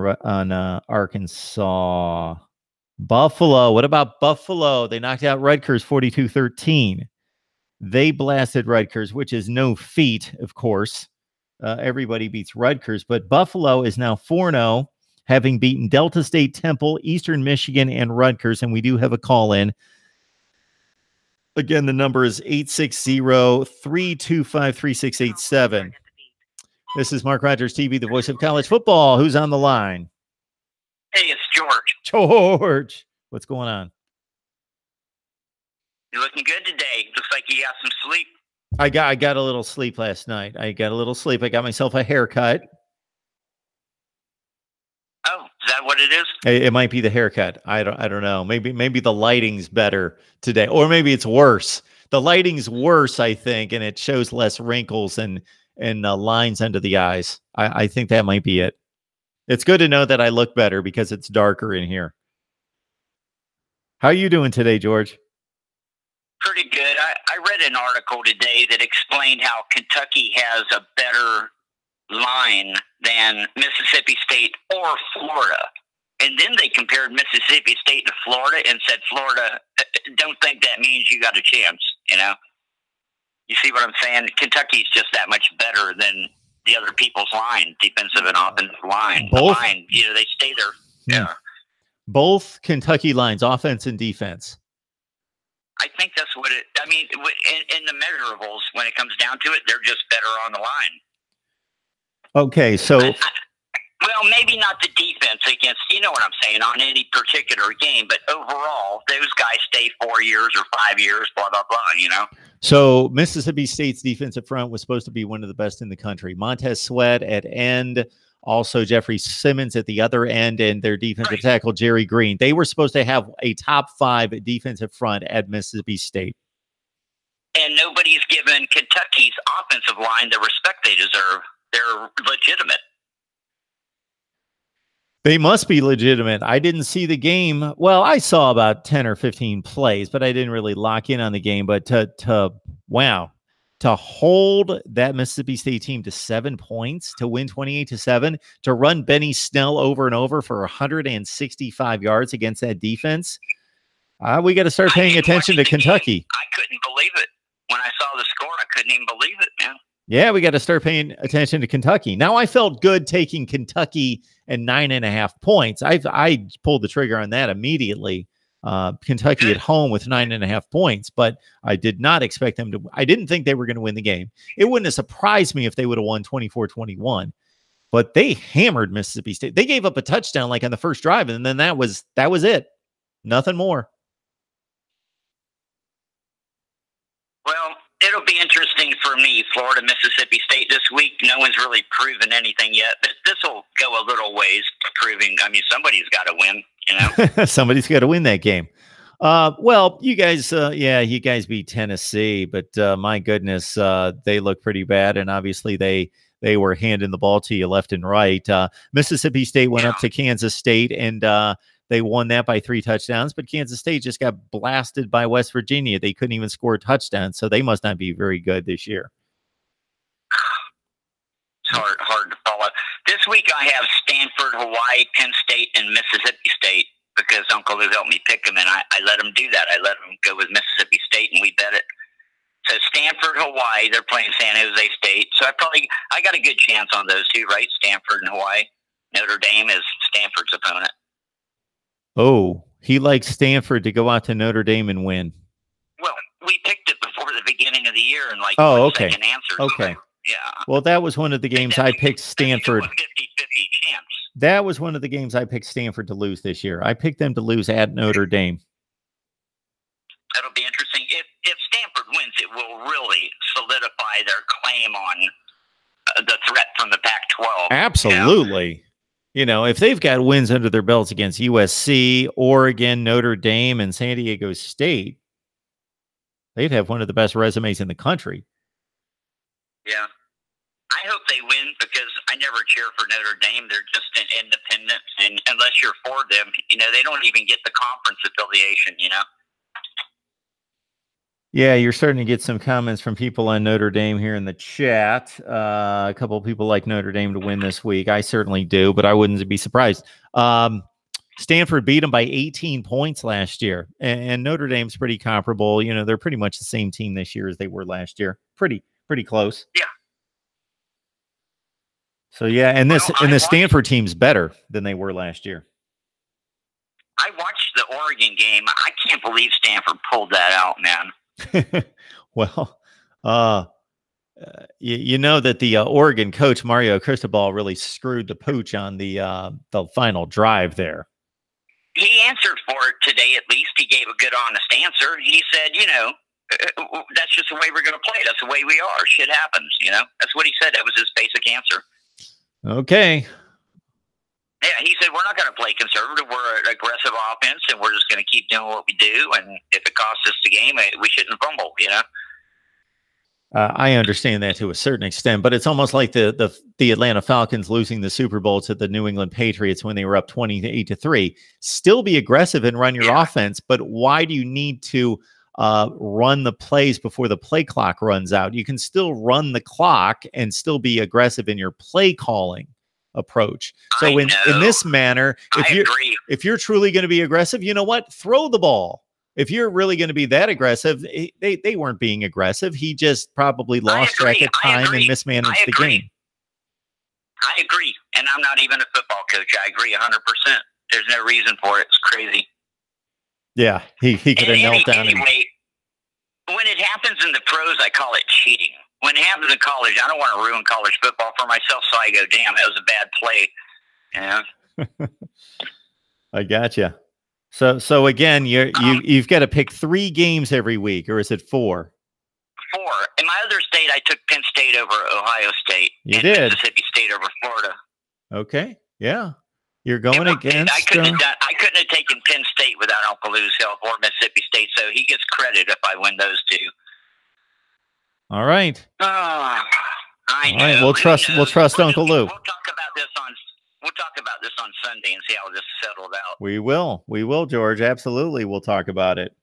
Arkansas. Buffalo. What about Buffalo? They knocked out Rutgers 42-13. They blasted Rutgers, which is no feat, of course. Everybody beats Rutgers, but Buffalo is now 4-0, having beaten Delta State, Temple, Eastern Michigan, and Rutgers. And we do have a call in. Again, the number is 860-325-3687. This is Mark Rogers TV, the voice of college football. Who's on the line? Hey, it's George. George. What's going on? You're looking good today. Looks like you got some sleep. I got a little sleep last night. I got myself a haircut. Oh, is that what it is? It might be the haircut. I don't know. Maybe the lighting's better today, or maybe it's worse. The lighting's worse, I think, and it shows less wrinkles and lines under the eyes. I think that might be it. It's good to know that I look better because it's darker in here. How are you doing today, George? Pretty good. I read an article today that explained how Kentucky has a better line than Mississippi State or Florida. And then they compared Mississippi State to Florida and said, Florida, don't think that means you got a chance, you know? You see what I'm saying? Kentucky's just that much better than the other people's line, defensive and offensive line. Both? The line, you know, they stay there. Yeah. Both Kentucky lines, offense and defense. I think that's what it, I mean, in the measurables, when it comes down to it, they're just better on the line. Okay, so... well, maybe not the defense against, you know what I'm saying, on any particular game, but overall, those guys stay 4 years or 5 years, blah, blah, blah, you know? So Mississippi State's defensive front was supposed to be one of the best in the country. Montez Sweat at end, also Jeffrey Simmons at the other end, and their defensive tackle, Jerry Green. They were supposed to have a top 5 defensive front at Mississippi State. And nobody's given Kentucky's offensive line the respect they deserve. They're legitimate. They must be legitimate. I didn't see the game. Well, I saw about 10 or 15 plays, but I didn't really lock in on the game. But to hold that Mississippi State team to 7 points, to win 28-7, to run Benny Snell over and over for 165 yards against that defense, we got to start paying attention to Kentucky. I couldn't believe it. When I saw the score, I couldn't even believe it, man. Yeah, we got to start paying attention to Kentucky. Now, I felt good taking Kentucky and 9.5 points. I pulled the trigger on that immediately. Kentucky at home with 9.5 points, but I did not expect them to. I didn't think they were going to win the game. It wouldn't have surprised me if they would have won 24-21, but they hammered Mississippi State. They gave up a touchdown like on the first drive, and then that was it. Nothing more. Well, it'll be interesting for me, Florida, Mississippi State this week. No one's really proven anything yet, but this will go a little ways to proving. I mean, somebody's got to win, you know? Somebody's got to win that game. Well, you guys, you guys beat Tennessee, but my goodness, they look pretty bad, and obviously they were handing the ball to you left and right. Mississippi State went up to Kansas State, and they won that by 3 touchdowns, but Kansas State just got blasted by West Virginia. They couldn't even score a touchdown, so they must not be very good this year. It's hard to follow. This week I have Stanford, Hawaii, Penn State, and Mississippi State because Uncle Lou helped me pick them, and I let him do that. I let him go with Mississippi State, and we bet it. So Stanford, Hawaii, they're playing San Jose State. So I got a good chance on those two, right? Stanford and Hawaii. Notre Dame is Stanford's opponent. Oh, he likes Stanford to go out to Notre Dame and win. Well, we picked it before the beginning of the year and second answer. Okay. Yeah. Well, that was one of the games I picked Stanford. 50-50 chance. That was one of the games I picked Stanford to lose this year. I picked them to lose at Notre Dame. That'll be interesting. If Stanford wins, it will really solidify their claim on the threat from the Pac-12. Absolutely. You know, if they've got wins under their belts against USC, Oregon, Notre Dame, and San Diego State, they'd have one of the best resumes in the country. Yeah. I hope they win because I never cheer for Notre Dame. They're just an independent, and unless you're for them, you know, they don't even get the conference affiliation, you know. Yeah, you're starting to get some comments from people on Notre Dame here in the chat. A couple of people like Notre Dame to win this week. I certainly do, but I wouldn't be surprised. Stanford beat them by 18 points last year, and Notre Dame's pretty comparable. You know, they're pretty much the same team this year as they were last year. Pretty close. Yeah. So yeah, and Well, the Stanford team's better than they were last year. I watched the Oregon game. I can't believe Stanford pulled that out, man. Well, you know that the Oregon coach Mario Cristobal really screwed the pooch on the final drive there. He answered for it today. At least he gave a good, honest answer. He said, that's just the way we're going to play. That's the way we are. Shit happens. That's what he said. That was his basic answer. Okay. Yeah, he said, we're not going to play conservative. We're an aggressive offense, and we're just going to keep doing what we do. And if it costs us the game, we shouldn't fumble, I understand that to a certain extent, but it's almost like the Atlanta Falcons losing the Super Bowl to the New England Patriots when they were up 28-3. Still be aggressive and run your offense, but why do you need to run the plays before the play clock runs out? You can still run the clock and still be aggressive in your play calling approach. So in this manner, if you're truly going to be aggressive, you know what? Throw the ball. If you're really going to be that aggressive, they weren't being aggressive. He just probably lost track of time and mismanaged the game. I agree. And I'm not even a football coach. I agree 100%. There's no reason for it. It's crazy. Yeah, he could have knelt down. Anyway, when it happens in the pros, I call it cheating. When it happens in college, I don't want to ruin college football for myself, so I go, damn, that was a bad play. I gotcha. So again, you've got to pick 3 games every week, or is it 4? 4. In my other state, I took Penn State over Ohio State. You did. Mississippi State over Florida. Okay. Yeah. You're going against. I couldn't have taken Penn State without Uncle Lou's help, or Mississippi State, so he gets credit if I win those 2. All right. I know. All right. We'll trust Uncle Lou. We'll talk about this on Sunday and see how this settled out. We will, George. Absolutely. We'll talk about it.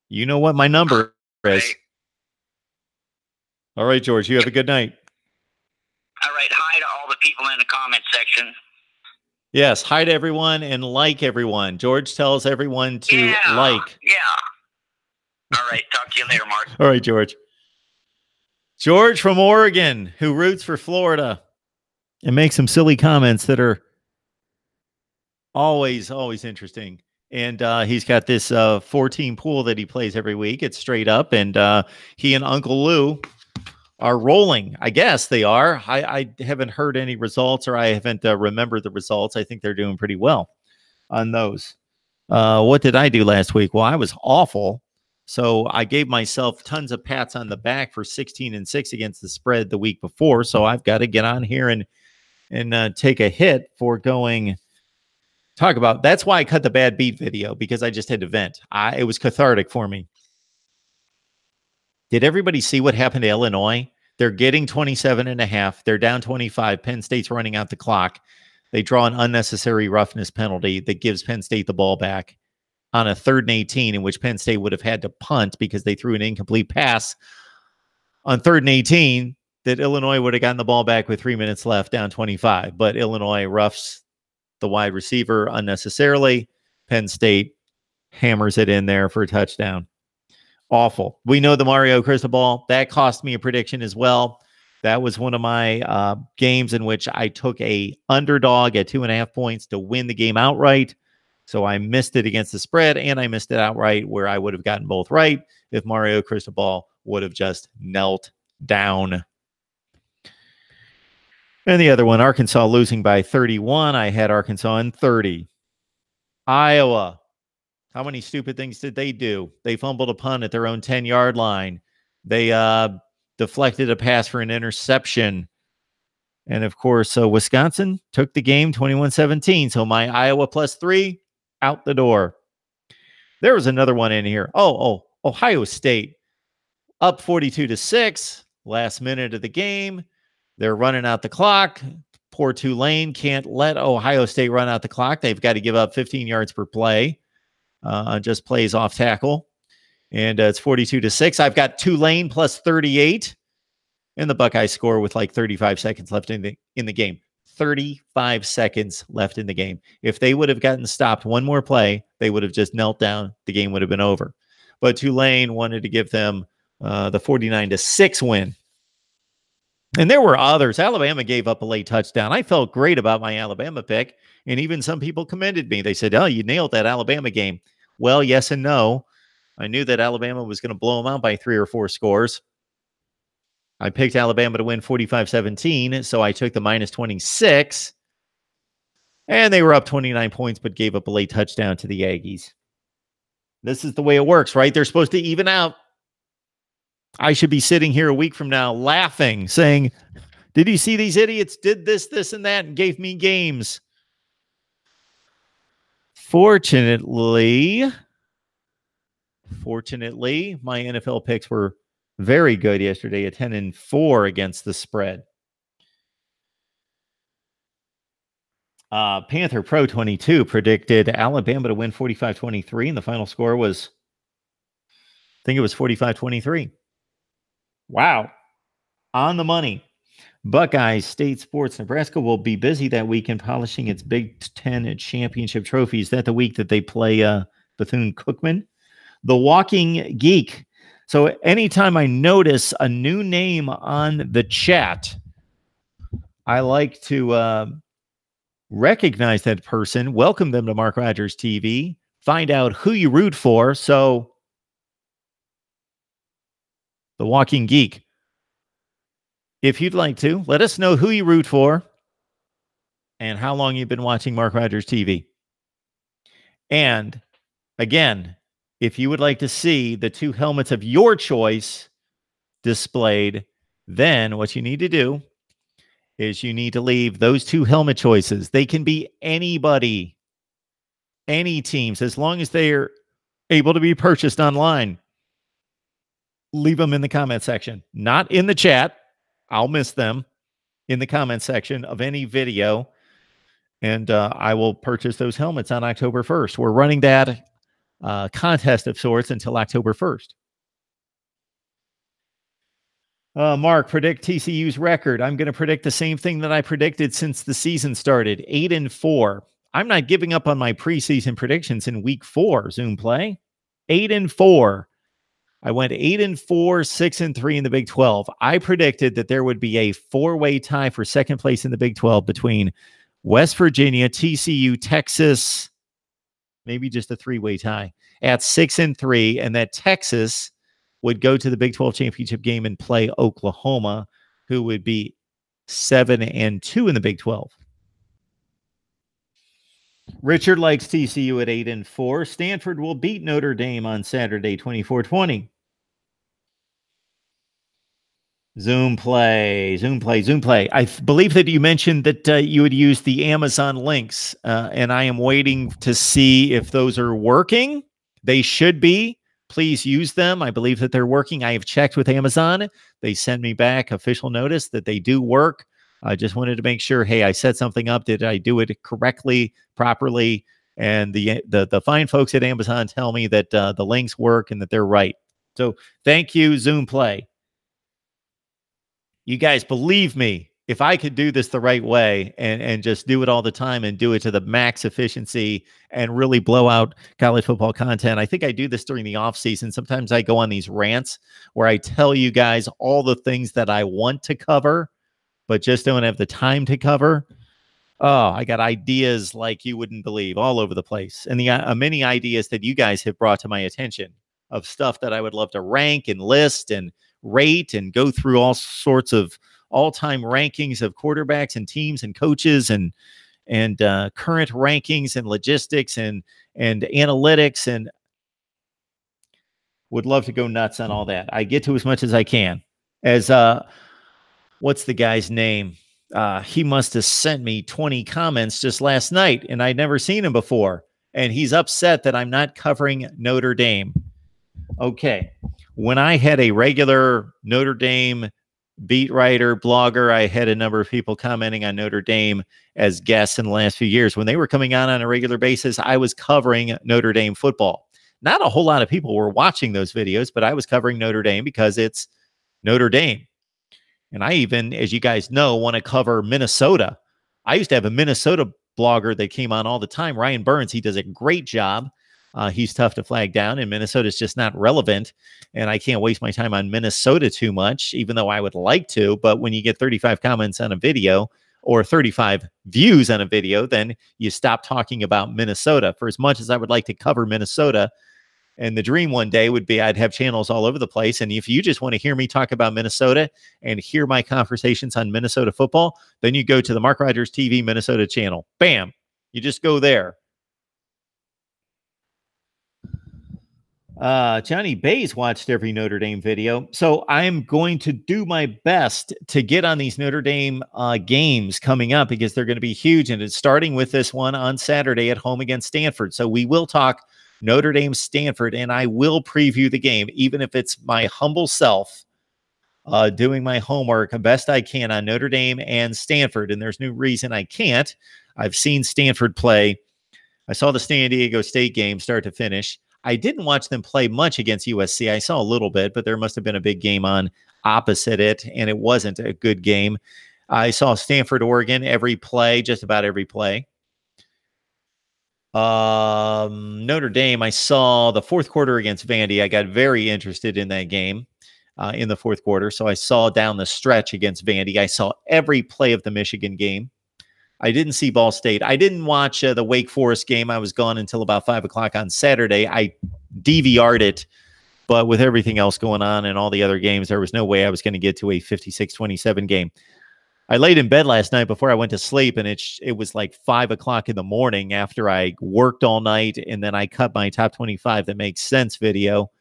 You know what my number is. All right, George. You have a good night. All right. Hi to all the people in the comment section. Yes. Hi to everyone and like everyone. George tells everyone to like. Yeah. All right. Talk to you later, Mark. All right, George. George from Oregon, who roots for Florida and makes some silly comments that are always interesting. And he's got this 4-team pool that he plays every week. It's straight up, and he and Uncle Lou are rolling. I guess they are. I haven't heard any results, or I haven't remembered the results. I think they're doing pretty well on those. What did I do last week? Well, I was awful. So I gave myself tons of pats on the back for 16-6 against the spread the week before. So I've got to get on here and take a hit for going. Talk about, that's why I cut the bad beat video, because I just had to vent. It was cathartic for me. Did everybody see what happened to Illinois? They're getting 27.5. They're down 25. Penn State's running out the clock. They draw an unnecessary roughness penalty that gives Penn State the ball back on a 3rd and 18, in which Penn State would have had to punt because they threw an incomplete pass on 3rd and 18 that Illinois would have gotten the ball back with 3 minutes left, down 25. But Illinois roughs the wide receiver unnecessarily. Penn State hammers it in there for a touchdown. Awful. We know the Mario Cristobal. That cost me a prediction as well. That was one of my games in which I took a underdog at 2.5 points to win the game outright. So I missed it against the spread, and I missed it outright, where I would have gotten both right if Mario Cristobal would have just knelt down. And the other one, Arkansas losing by 31. I had Arkansas in 30. Iowa. How many stupid things did they do? They fumbled a punt at their own 10-yard line. They deflected a pass for an interception. And, of course, Wisconsin took the game 21-17. So my Iowa +3, out the door. There was another one in here. Ohio State up 42-6. Last minute of the game. They're running out the clock. Poor Tulane can't let Ohio State run out the clock. They've got to give up 15 yards per play. Just plays off tackle. And it's 42-6. I've got Tulane +38. And the Buckeyes score with like 35 seconds left in the game. 35 seconds left in the game. If they would have gotten stopped one more play, they would have just knelt down. The game would have been over. But Tulane wanted to give them the 49-6 win. And there were others. Alabama gave up a late touchdown. I felt great about my Alabama pick. And even some people commended me. They said, oh, you nailed that Alabama game. Well, yes and no. I knew that Alabama was going to blow them out by 3 or 4 scores. I picked Alabama to win 45-17, so I took the minus 26. And they were up 29 points, but gave up a late touchdown to the Aggies. This is the way it works, right? They're supposed to even out. I should be sitting here a week from now laughing, saying, did you see these idiots did this, this, and that, and gave me games? Fortunately, my NFL picks were very good yesterday at 10-4 against the spread. Panther Pro 22 predicted Alabama to win 45-23, and the final score was, I think it was 45-23. Wow. On the money. Buckeyes State Sports Nebraska will be busy that weekend polishing its Big Ten championship trophies. That the week that they play Bethune-Cookman. The Walking Geek. So anytime I notice a new name on the chat, I like to recognize that person, welcome them to Mark Rogers TV, find out who you root for. So the Walking Geek, if you'd like to, let us know who you root for and how long you've been watching Mark Rogers TV. And again, if you would like to see the 2 helmets of your choice displayed, then what you need to do is you need to leave those 2 helmet choices. They can be anybody, any teams, as long as they're able to be purchased online. Leave them in the comment section, not in the chat. I'll miss them in the comment section of any video. And I will purchase those helmets on October 1st. We're running that contest of sorts until October 1st. Mark, predict TCU's record. I'm going to predict the same thing that I predicted since the season started, 8-4. I'm not giving up on my preseason predictions in week 4, Zoom play. 8-4. I went 8-4, 6-3 in the Big 12. I predicted that there would be a 4-way tie for second place in the Big 12 between West Virginia, TCU, Texas, maybe just a 3-way tie at 6-3, and that Texas would go to the Big 12 championship game and play Oklahoma, who would be 7-2 in the Big 12. Richard likes TCU at 8-4. Stanford will beat Notre Dame on Saturday, 24-20. Zoom play. I believe that you mentioned that you would use the Amazon links, and I am waiting to see if those are working. They should be. Please use them. I believe that they're working. I have checked with Amazon. They sent me back official notice that they do work. I just wanted to make sure, hey, I set something up. Did I do it correctly, properly? And the fine folks at Amazon tell me that the links work and that they're right. So thank you, Zoom Play. You guys, believe me, if I could do this the right way and just do it all the time and do it to the max efficiency and really blow out college football content, I think I do this during the off season. Sometimes I go on these rants where I tell you guys all the things that I want to cover, but just don't have the time to cover. Oh, I got ideas like you wouldn't believe all over the place. And the many ideas that you guys have brought to my attention of stuff that I would love to rank and list and rate and go through all sorts of all-time rankings of quarterbacks and teams and coaches and current rankings and logistics and analytics, and would love to go nuts on all that. I get to as much as I can. As what's the guy's name? He must have sent me 20 comments just last night, and I'd never seen him before. And he's upset that I'm not covering Notre Dame. Okay. When I had a regular Notre Dame beat writer, blogger, I had a number of people commenting on Notre Dame as guests in the last few years. When they were coming on a regular basis, I was covering Notre Dame football. Not a whole lot of people were watching those videos, but I was covering Notre Dame because it's Notre Dame. And I even, as you guys know, want to cover Minnesota. I used to have a Minnesota blogger that came on all the time, Ryan Burns. He does a great job. He's tough to flag down, and Minnesota's just not relevant. And I can't waste my time on Minnesota too much, even though I would like to. But when you get 35 comments on a video or 35 views on a video, then you stop talking about Minnesota. For as much as I would like to cover Minnesota, and the dream one day would be I'd have channels all over the place. And if you just want to hear me talk about Minnesota and hear my conversations on Minnesota football, then you go to the Mark Rogers TV Minnesota channel. Bam. You just go there. Johnny Bays watched every Notre Dame video. So I'm going to do my best to get on these Notre Dame games coming up, because they're going to be huge. And it's starting with this one on Saturday at home against Stanford. So we will talk Notre Dame Stanford, and I will preview the game, even if it's my humble self doing my homework the best I can on Notre Dame and Stanford. And there's no reason I can't. I've seen Stanford play. I saw the San Diego State game start to finish. I didn't watch them play much against USC. I saw a little bit, but there must have been a big game on opposite it, and it wasn't a good game. I saw Stanford, Oregon, every play, just about every play. Notre Dame, I saw the fourth quarter against Vandy. I got very interested in that game in the fourth quarter. So I saw down the stretch against Vandy. I saw every play of the Michigan game. I didn't see Ball State. I didn't watch the Wake Forest game. I was gone until about 5 o'clock on Saturday. I DVR'd it, but with everything else going on and all the other games, there was no way I was going to get to a 56-27 game. I laid in bed last night before I went to sleep, and it was like 5 o'clock in the morning after I worked all night, and then I cut my top 25 that makes sense video,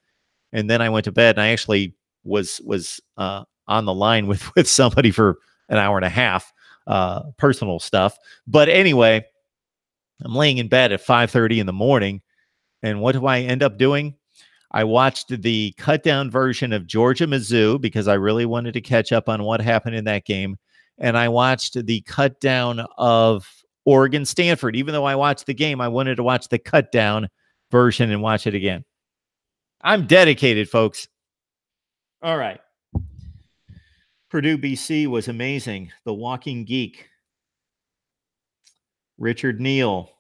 and then I went to bed, and I actually was on the line with somebody for an hour and a half, personal stuff. But anyway, I'm laying in bed at 5:30 in the morning, and what do I end up doing? I watched the cut down version of Georgia-Mizzou because I really wanted to catch up on what happened in that game. And I watched the cut down of Oregon-Stanford. Even though I watched the game, I wanted to watch the cut down version and watch it again. I'm dedicated, folks. All right. Purdue, BC was amazing. The Walking Geek. Richard Neal.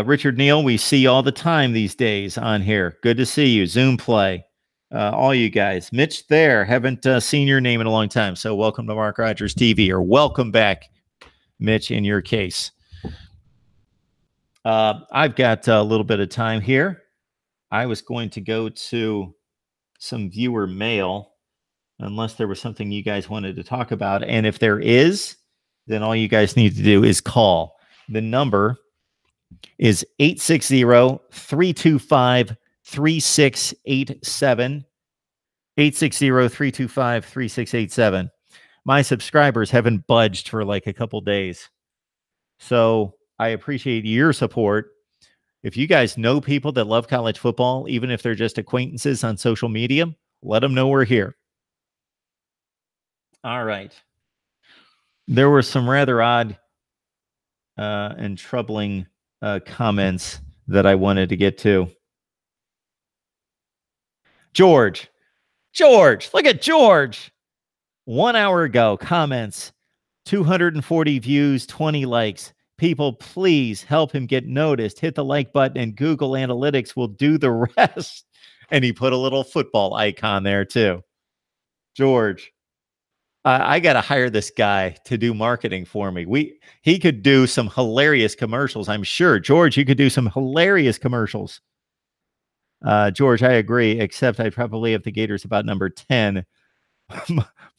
Richard Neal, we see all the time these days on here. Good to see you. Zoom play. All you guys. Mitch there. Haven't seen your name in a long time. So welcome to Mark Rogers TV, or welcome back, Mitch, in your case. I've got a little bit of time here. I was going to go to some viewer mail, unless there was something you guys wanted to talk about. And if there is, then all you guys need to do is call. The number is 860-325-3687. 860-325-3687. My subscribers haven't budged for like a couple days. So I appreciate your support. If you guys know people that love college football, even if they're just acquaintances on social media, let them know we're here. All right. There were some rather odd and troubling comments that I wanted to get to. George, look at George. 1 hour ago, comments, 240 views, 20 likes. People, please help him get noticed. Hit the like button and Google Analytics will do the rest. And he put a little football icon there too. George, I got to hire this guy to do marketing for me. He could do some hilarious commercials, I'm sure. George, you could do some hilarious commercials. George, I agree, except I probably have the Gators about number 10.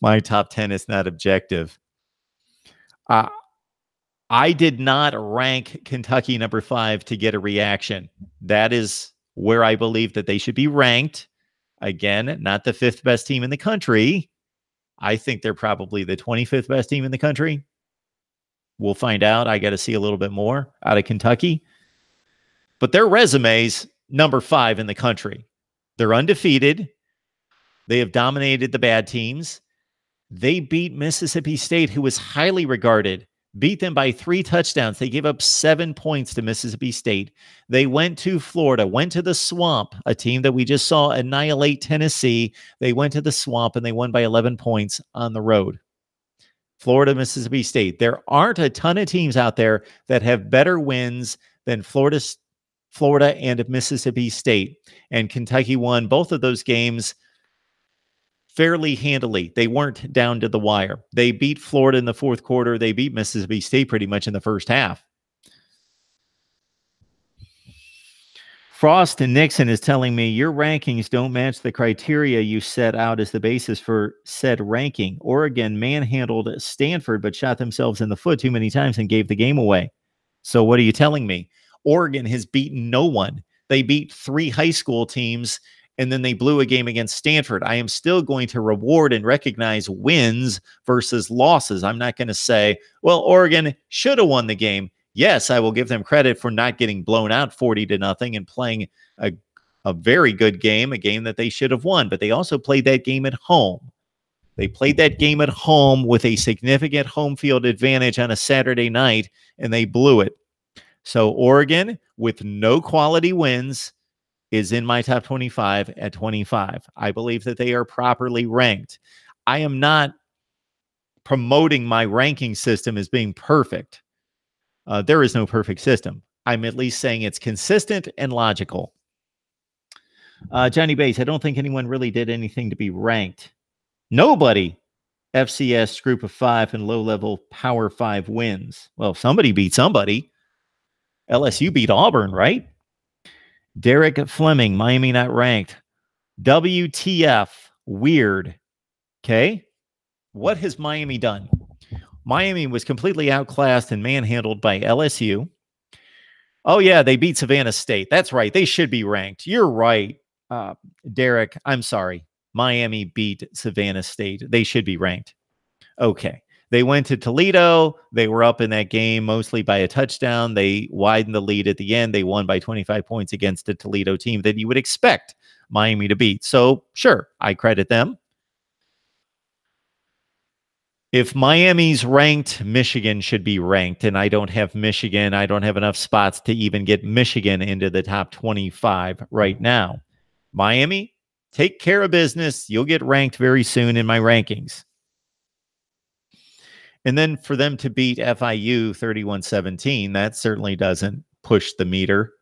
My top 10 is not objective. I did not rank Kentucky number 5 to get a reaction. That is where I believe that they should be ranked. Again, not the 5th best team in the country. I think they're probably the 25th best team in the country. We'll find out. I got to see a little bit more out of Kentucky. But their resume's number 5 in the country. They're undefeated. They have dominated the bad teams. They beat Mississippi State, who was highly regarded, beat them by 3 touchdowns. They gave up 7 points to Mississippi State. They went to Florida, went to the Swamp, a team that we just saw annihilate Tennessee. They went to the Swamp and they won by 11 points on the road. Florida, Mississippi State. There aren't a ton of teams out there that have better wins than Florida Florida and Mississippi State. And Kentucky won both of those games fairly handily. They weren't down to the wire. They beat Florida in the fourth quarter. They beat Mississippi State pretty much in the first half. Frost and Nixon is telling me your rankings don't match the criteria you set out as the basis for said ranking. Oregon manhandled Stanford, but shot themselves in the foot too many times and gave the game away. So what are you telling me? Oregon has beaten no one. They beat 3 high school teams, and then they blew a game against Stanford. I am still going to reward and recognize wins versus losses. I'm not going to say, well, Oregon should have won the game. Yes, I will give them credit for not getting blown out 40-0 and playing a very good game, a game that they should have won. But they also played that game at home. They played that game at home with a significant home field advantage on a Saturday night, and they blew it. So Oregon, with no quality wins, is in my top 25 at 25. I believe that they are properly ranked. I am not promoting my ranking system as being perfect. There is no perfect system. I'm at least saying it's consistent and logical. Johnny Bates, I don't think anyone really did anything to be ranked. Nobody. FCS group of 5 and low-level Power 5 wins. Well, somebody beat somebody. LSU beat Auburn, right? Derek Fleming, Miami not ranked. WTF, weird. Okay. What has Miami done? Miami was completely outclassed and manhandled by LSU. Oh, yeah, they beat Savannah State. That's right. They should be ranked. You're right, Derek. I'm sorry. Miami beat Savannah State. They should be ranked. Okay. They went to Toledo. They were up in that game mostly by a touchdown. They widened the lead at the end. They won by 25 points against a Toledo team that you would expect Miami to beat. So, sure, I credit them. If Miami's ranked, Michigan should be ranked, and I don't have Michigan. I don't have enough spots to even get Michigan into the top 25 right now. Miami, take care of business. You'll get ranked very soon in my rankings. And then for them to beat FIU 31-17, that certainly doesn't push the meter.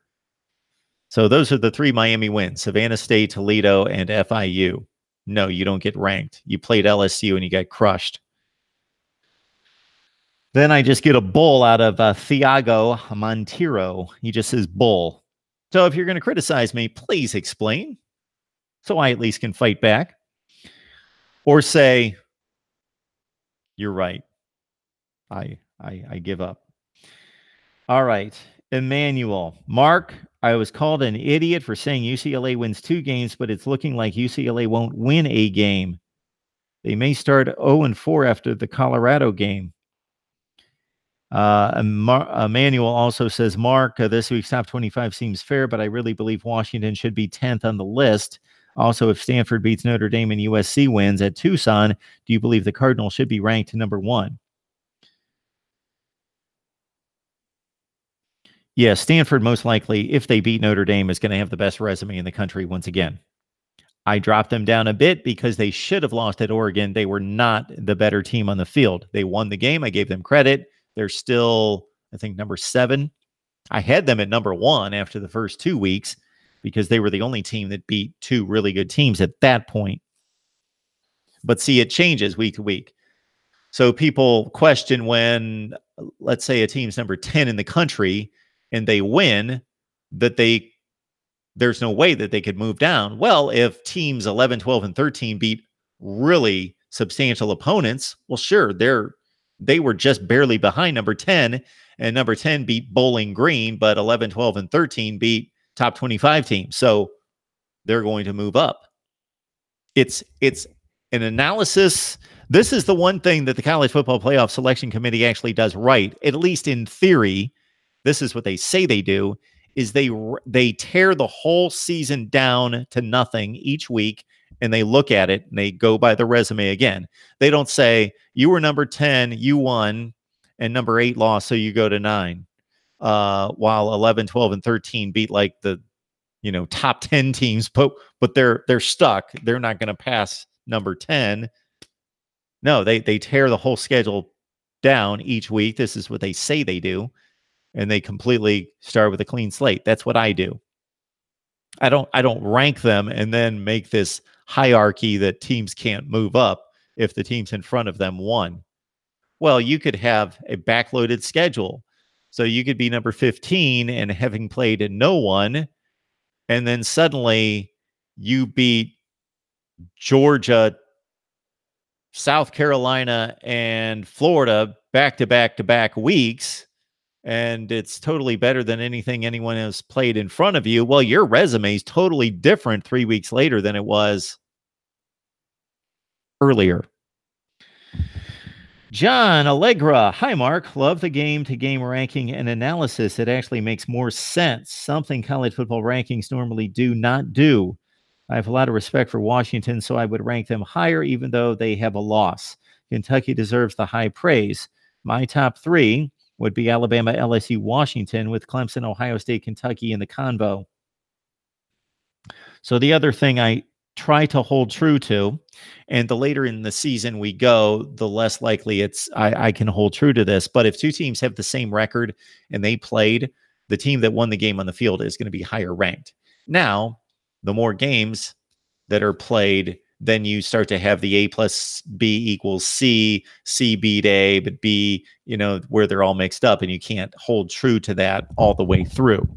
So those are the 3 Miami wins: Savannah State, Toledo, and FIU. No, you don't get ranked. You played LSU and you got crushed. Then I just get a bull out of Thiago Montero. He just says bull. So if you're going to criticize me, please explain, so I at least can fight back. Or say, you're right. I give up. All right. Emmanuel. Mark, I was called an idiot for saying UCLA wins 2 games, but it's looking like UCLA won't win a game. They may start 0-4 after the Colorado game. Emmanuel also says, Mark, this week's top 25 seems fair, but I really believe Washington should be 10th on the list. Also, if Stanford beats Notre Dame and USC wins at Tucson, do you believe the Cardinals should be ranked number 1? Yeah, Stanford most likely, if they beat Notre Dame, is going to have the best resume in the country once again. I dropped them down a bit because they should have lost at Oregon. They were not the better team on the field. They won the game. I gave them credit. They're still, I think, number 7. I had them at number 1 after the first 2 weeks because they were the only team that beat 2 really good teams at that point. But see, it changes week to week. So people question when, let's say, a team's number 10 in the country and they win, that there's no way that they could move down. Well, if teams 11, 12, and 13 beat really substantial opponents, well, sure, they were just barely behind number 10, and number 10 beat Bowling Green, but 11, 12, and 13 beat top 25 teams. So they're going to move up. It's an analysis. This is the one thing that the College Football Playoff Selection Committee actually does right, at least in theory. This is what they say they do, is they tear the whole season down to nothing each week, and they look at it and they go by the resume again. They don't say, you were number 10, you won, and number 8 lost, so you go to 9. While 11, 12, and 13 beat like the top 10 teams, but they're stuck. They're not going to pass number 10. No, they tear the whole schedule down each week. This is what they say they do. and they completely start with a clean slate. That's what I do. I don't rank them and then make this hierarchy that teams can't move up if the teams in front of them won. Well, you could have a backloaded schedule. So you could be number 15 and having played no one, and then suddenly you beat Georgia, South Carolina, and Florida back to back to back weeks, and it's totally better than anything anyone has played in front of you. Well, your resume is totally different 3 weeks later than it was earlier. John Allegra. Hi, Mark. Love the game-to-game ranking and analysis. It actually makes more sense. Something college football rankings normally do not do. I have a lot of respect for Washington, so I would rank them higher even though they have a loss. Kentucky deserves the high praise. My top 3 would be Alabama, LSU, Washington, with Clemson, Ohio State, Kentucky in the convo. So the other thing I try to hold true to, and the later in the season we go, the less likely I can hold true to this. But if two teams have the same record and they played, the team that won the game on the field is going to be higher ranked. Now, the more games that are played, then you start to have the A plus B equals C, C beat A, but B, where they're all mixed up, and you can't hold true to that all the way through.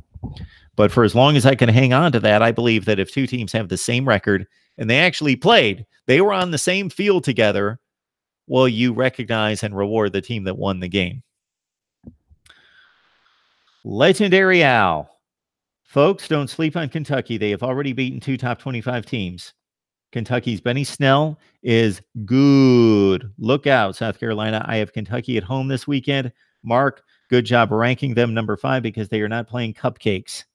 But for as long as I can hang on to that, I believe that if two teams have the same record and they actually played, they were on the same field together, well, you recognize and reward the team that won the game. Legendary Al. Folks, don't sleep on Kentucky. They have already beaten 2 top 25 teams. Kentucky's Benny Snell is good. Look out, South Carolina. I have Kentucky at home this weekend. Mark, good job ranking them number 5 because they are not playing cupcakes.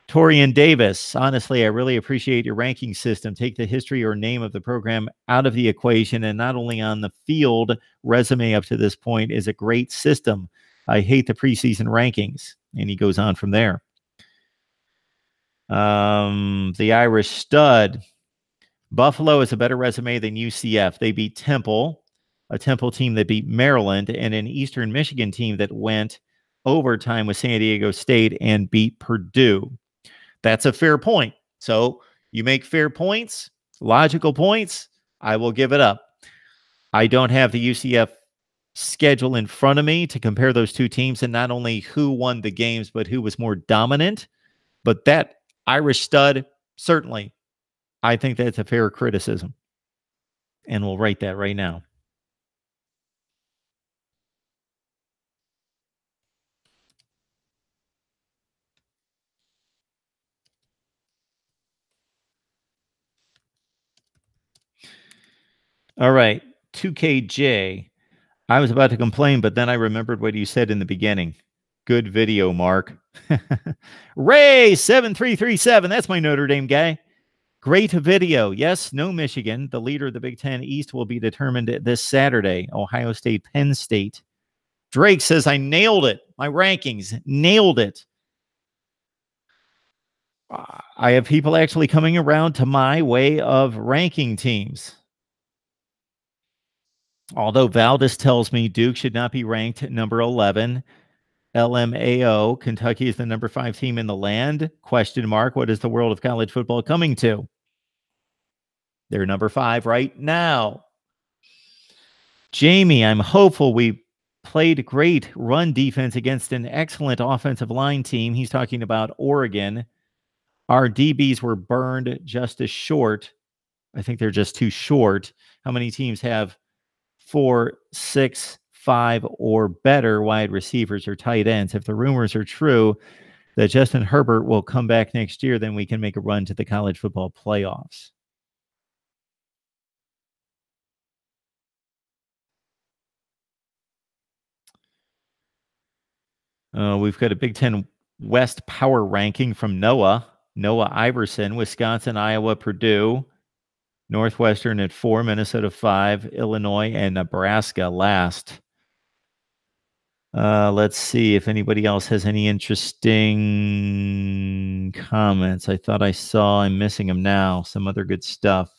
Torian Davis, honestly, I really appreciate your ranking system. Take the history or name of the program out of the equation, and not only on the field, resume up to this point is a great system. I hate the preseason rankings. And he goes on from there. The Irish Stud. Buffalo is a better resume than UCF. They beat Temple, a Temple team that beat Maryland, and an Eastern Michigan team that went overtime with San Diego State and beat Purdue. That's a fair point. So you make fair points, logical points, I will give it up. I don't have the UCF schedule in front of me to compare those two teams, and not only who won the games, but who was more dominant. But that Irish Stud, certainly, I think that's a fair criticism. And we'll write that right now. All right, 2KJ. I was about to complain, but then I remembered what you said in the beginning. Good video, Mark. Ray7337, that's my Notre Dame guy. Great video. Yes, no Michigan. The leader of the Big Ten East will be determined this Saturday. Ohio State, Penn State. Drake says, I nailed it. My rankings, nailed it. I have people actually coming around to my way of ranking teams. Although Valdez tells me Duke should not be ranked number 11. LMAO, Kentucky is the number 5 team in the land. Question mark, what is the world of college football coming to? They're number 5 right now. Jamie, I'm hopeful. We played great run defense against an excellent offensive line team. He's talking about Oregon. Our DBs were burned just as short. I think they're just too short. How many teams have 4, 6, 5 or better wide receivers or tight ends? If the rumors are true that Justin Herbert will come back next year, then we can make a run to the college football playoffs. We've got a Big Ten West power ranking from Noah Iverson, Wisconsin, Iowa, Purdue, Northwestern at 4, Minnesota 5, Illinois, and Nebraska last. Let's see if anybody else has any interesting comments. I thought I saw, I'm missing them now, some other good stuff.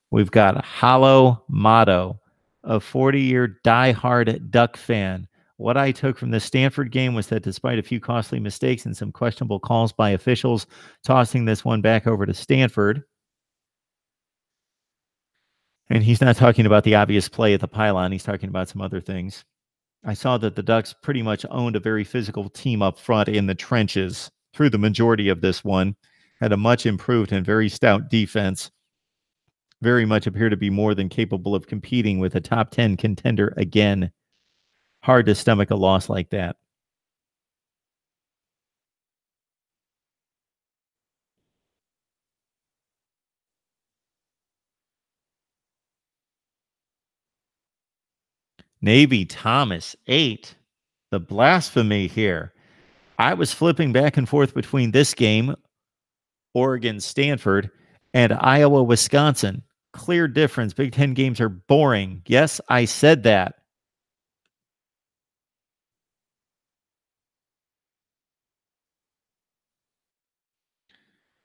We've got Hollow Motto. a 40-year diehard Duck fan. What I took from the Stanford game was that despite a few costly mistakes and some questionable calls by officials, tossing this one back over to Stanford. And he's not talking about the obvious play at the pylon. He's talking about some other things. I saw that the Ducks pretty much owned a very physical team up front in the trenches through the majority of this one. Had a much improved and very stout defense. Very much appear to be more than capable of competing with a top 10 contender again. Hard to stomach a loss like that. Navy Thomas, 8. The blasphemy here. I was flipping back and forth between this game, Oregon, Stanford, and Iowa, Wisconsin. Clear difference. Big Ten games are boring. Yes, I said that.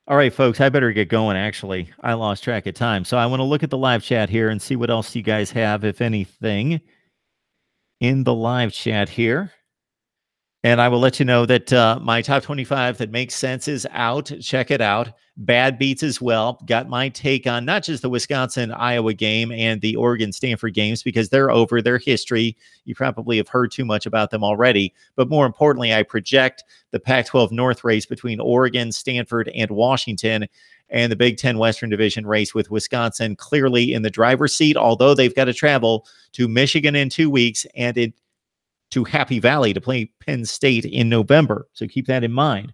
All right, folks, I better get going, actually. I lost track of time. So I want to look at the live chat here and see what else you guys have, if anything, in the live chat here. And I will let you know that my top 25 that makes sense is out. Check it out. Bad beats as well. Got my take on not just the Wisconsin-Iowa game and the Oregon-Stanford games because they're over. Their history. You probably have heard too much about them already. But more importantly, I project the Pac-12 North race between Oregon, Stanford, and Washington, and the Big Ten Western Division race with Wisconsin clearly in the driver's seat, although they've got to travel to Michigan in 2 weeks and to Happy Valley to play Penn State in November. So keep that in mind.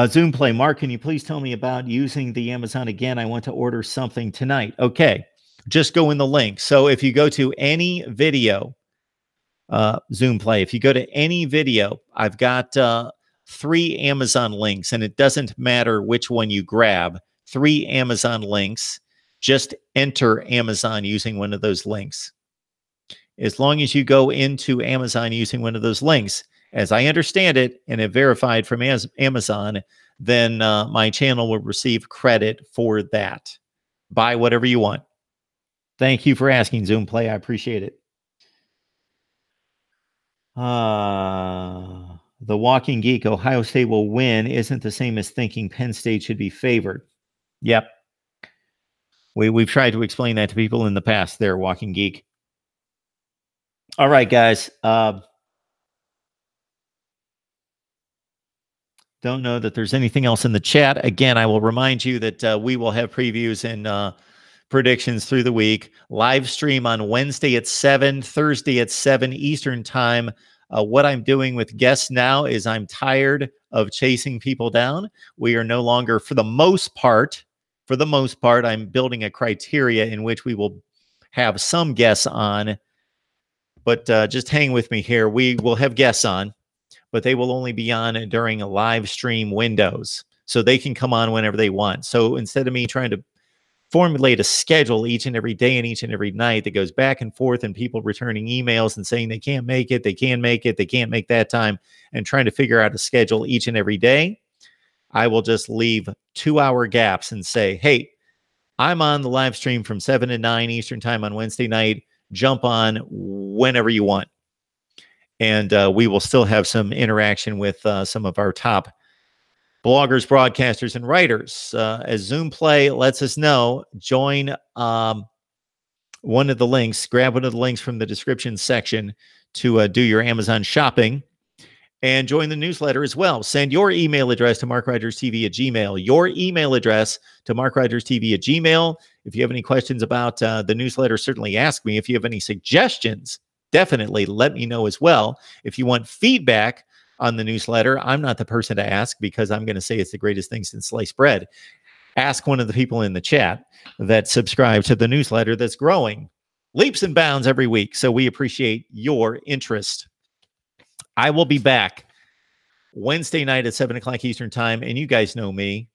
Zoom play. Mark, can you please tell me about using the Amazon again? I want to order something tonight. Okay. Just go in the link. So if you go to any video, Zoom play, if you go to any video, I've got 3 Amazon links, and it doesn't matter which one you grab. 3 Amazon links. Just enter Amazon using one of those links. As long as you go into Amazon using one of those links, as I understand it and have verified from Amazon, then my channel will receive credit for that. Buy whatever you want. Thank you for asking, Zoom Play. I appreciate it. The Walking Geek, Ohio State will win, isn't the same as thinking Penn State should be favored. Yep. We've tried to explain that to people in the past there, Walking Geek. All right, guys. Don't know that there's anything else in the chat. Again, I will remind you that we will have previews and predictions through the week. Live stream on Wednesday at 7, Thursday at 7 Eastern time. What I'm doing with guests now is I'm tired of chasing people down. We are no longer, for the most part, I'm building a criteria in which we will have some guests on. But just hang with me here. We will have guests on, but they will only be on during a live stream windows. So they can come on whenever they want. So instead of me trying to formulate a schedule each and every day and each and every night that goes back and forth and people returning emails and saying they can't make it, they can make it, they can't make that time, and trying to figure out a schedule each and every day, I will just leave 2-hour gaps and say, hey, I'm on the live stream from 7 to 9 Eastern time on Wednesday night. Jump on whenever you want. And we will still have some interaction with some of our top bloggers, broadcasters, and writers. As Zoom Play lets us know, join one of the links, grab one of the links from the description section to do your Amazon shopping, and join the newsletter as well. Send your email address to MarkRogersTV@gmail. Your email address to MarkRogersTV@gmail. If you have any questions about the newsletter, certainly ask me. If you have any suggestions, definitely let me know as well. If you want feedback on the newsletter, I'm not the person to ask because I'm going to say it's the greatest thing since sliced bread. Ask one of the people in the chat that subscribe to the newsletter that's growing leaps and bounds every week. So we appreciate your interest. I will be back Wednesday night at 7 o'clock Eastern time, and you guys know me.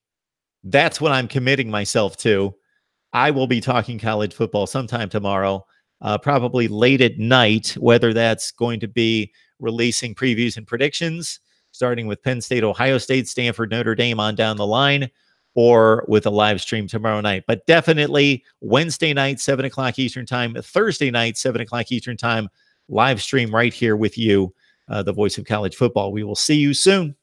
That's what I'm committing myself to. I will be talking college football sometime tomorrow, probably late at night, whether that's going to be releasing previews and predictions, starting with Penn State, Ohio State, Stanford, Notre Dame on down the line, or with a live stream tomorrow night. But definitely Wednesday night, 7 o'clock Eastern time, Thursday night, 7 o'clock Eastern time, live stream right here with you, the voice of college football. We will see you soon.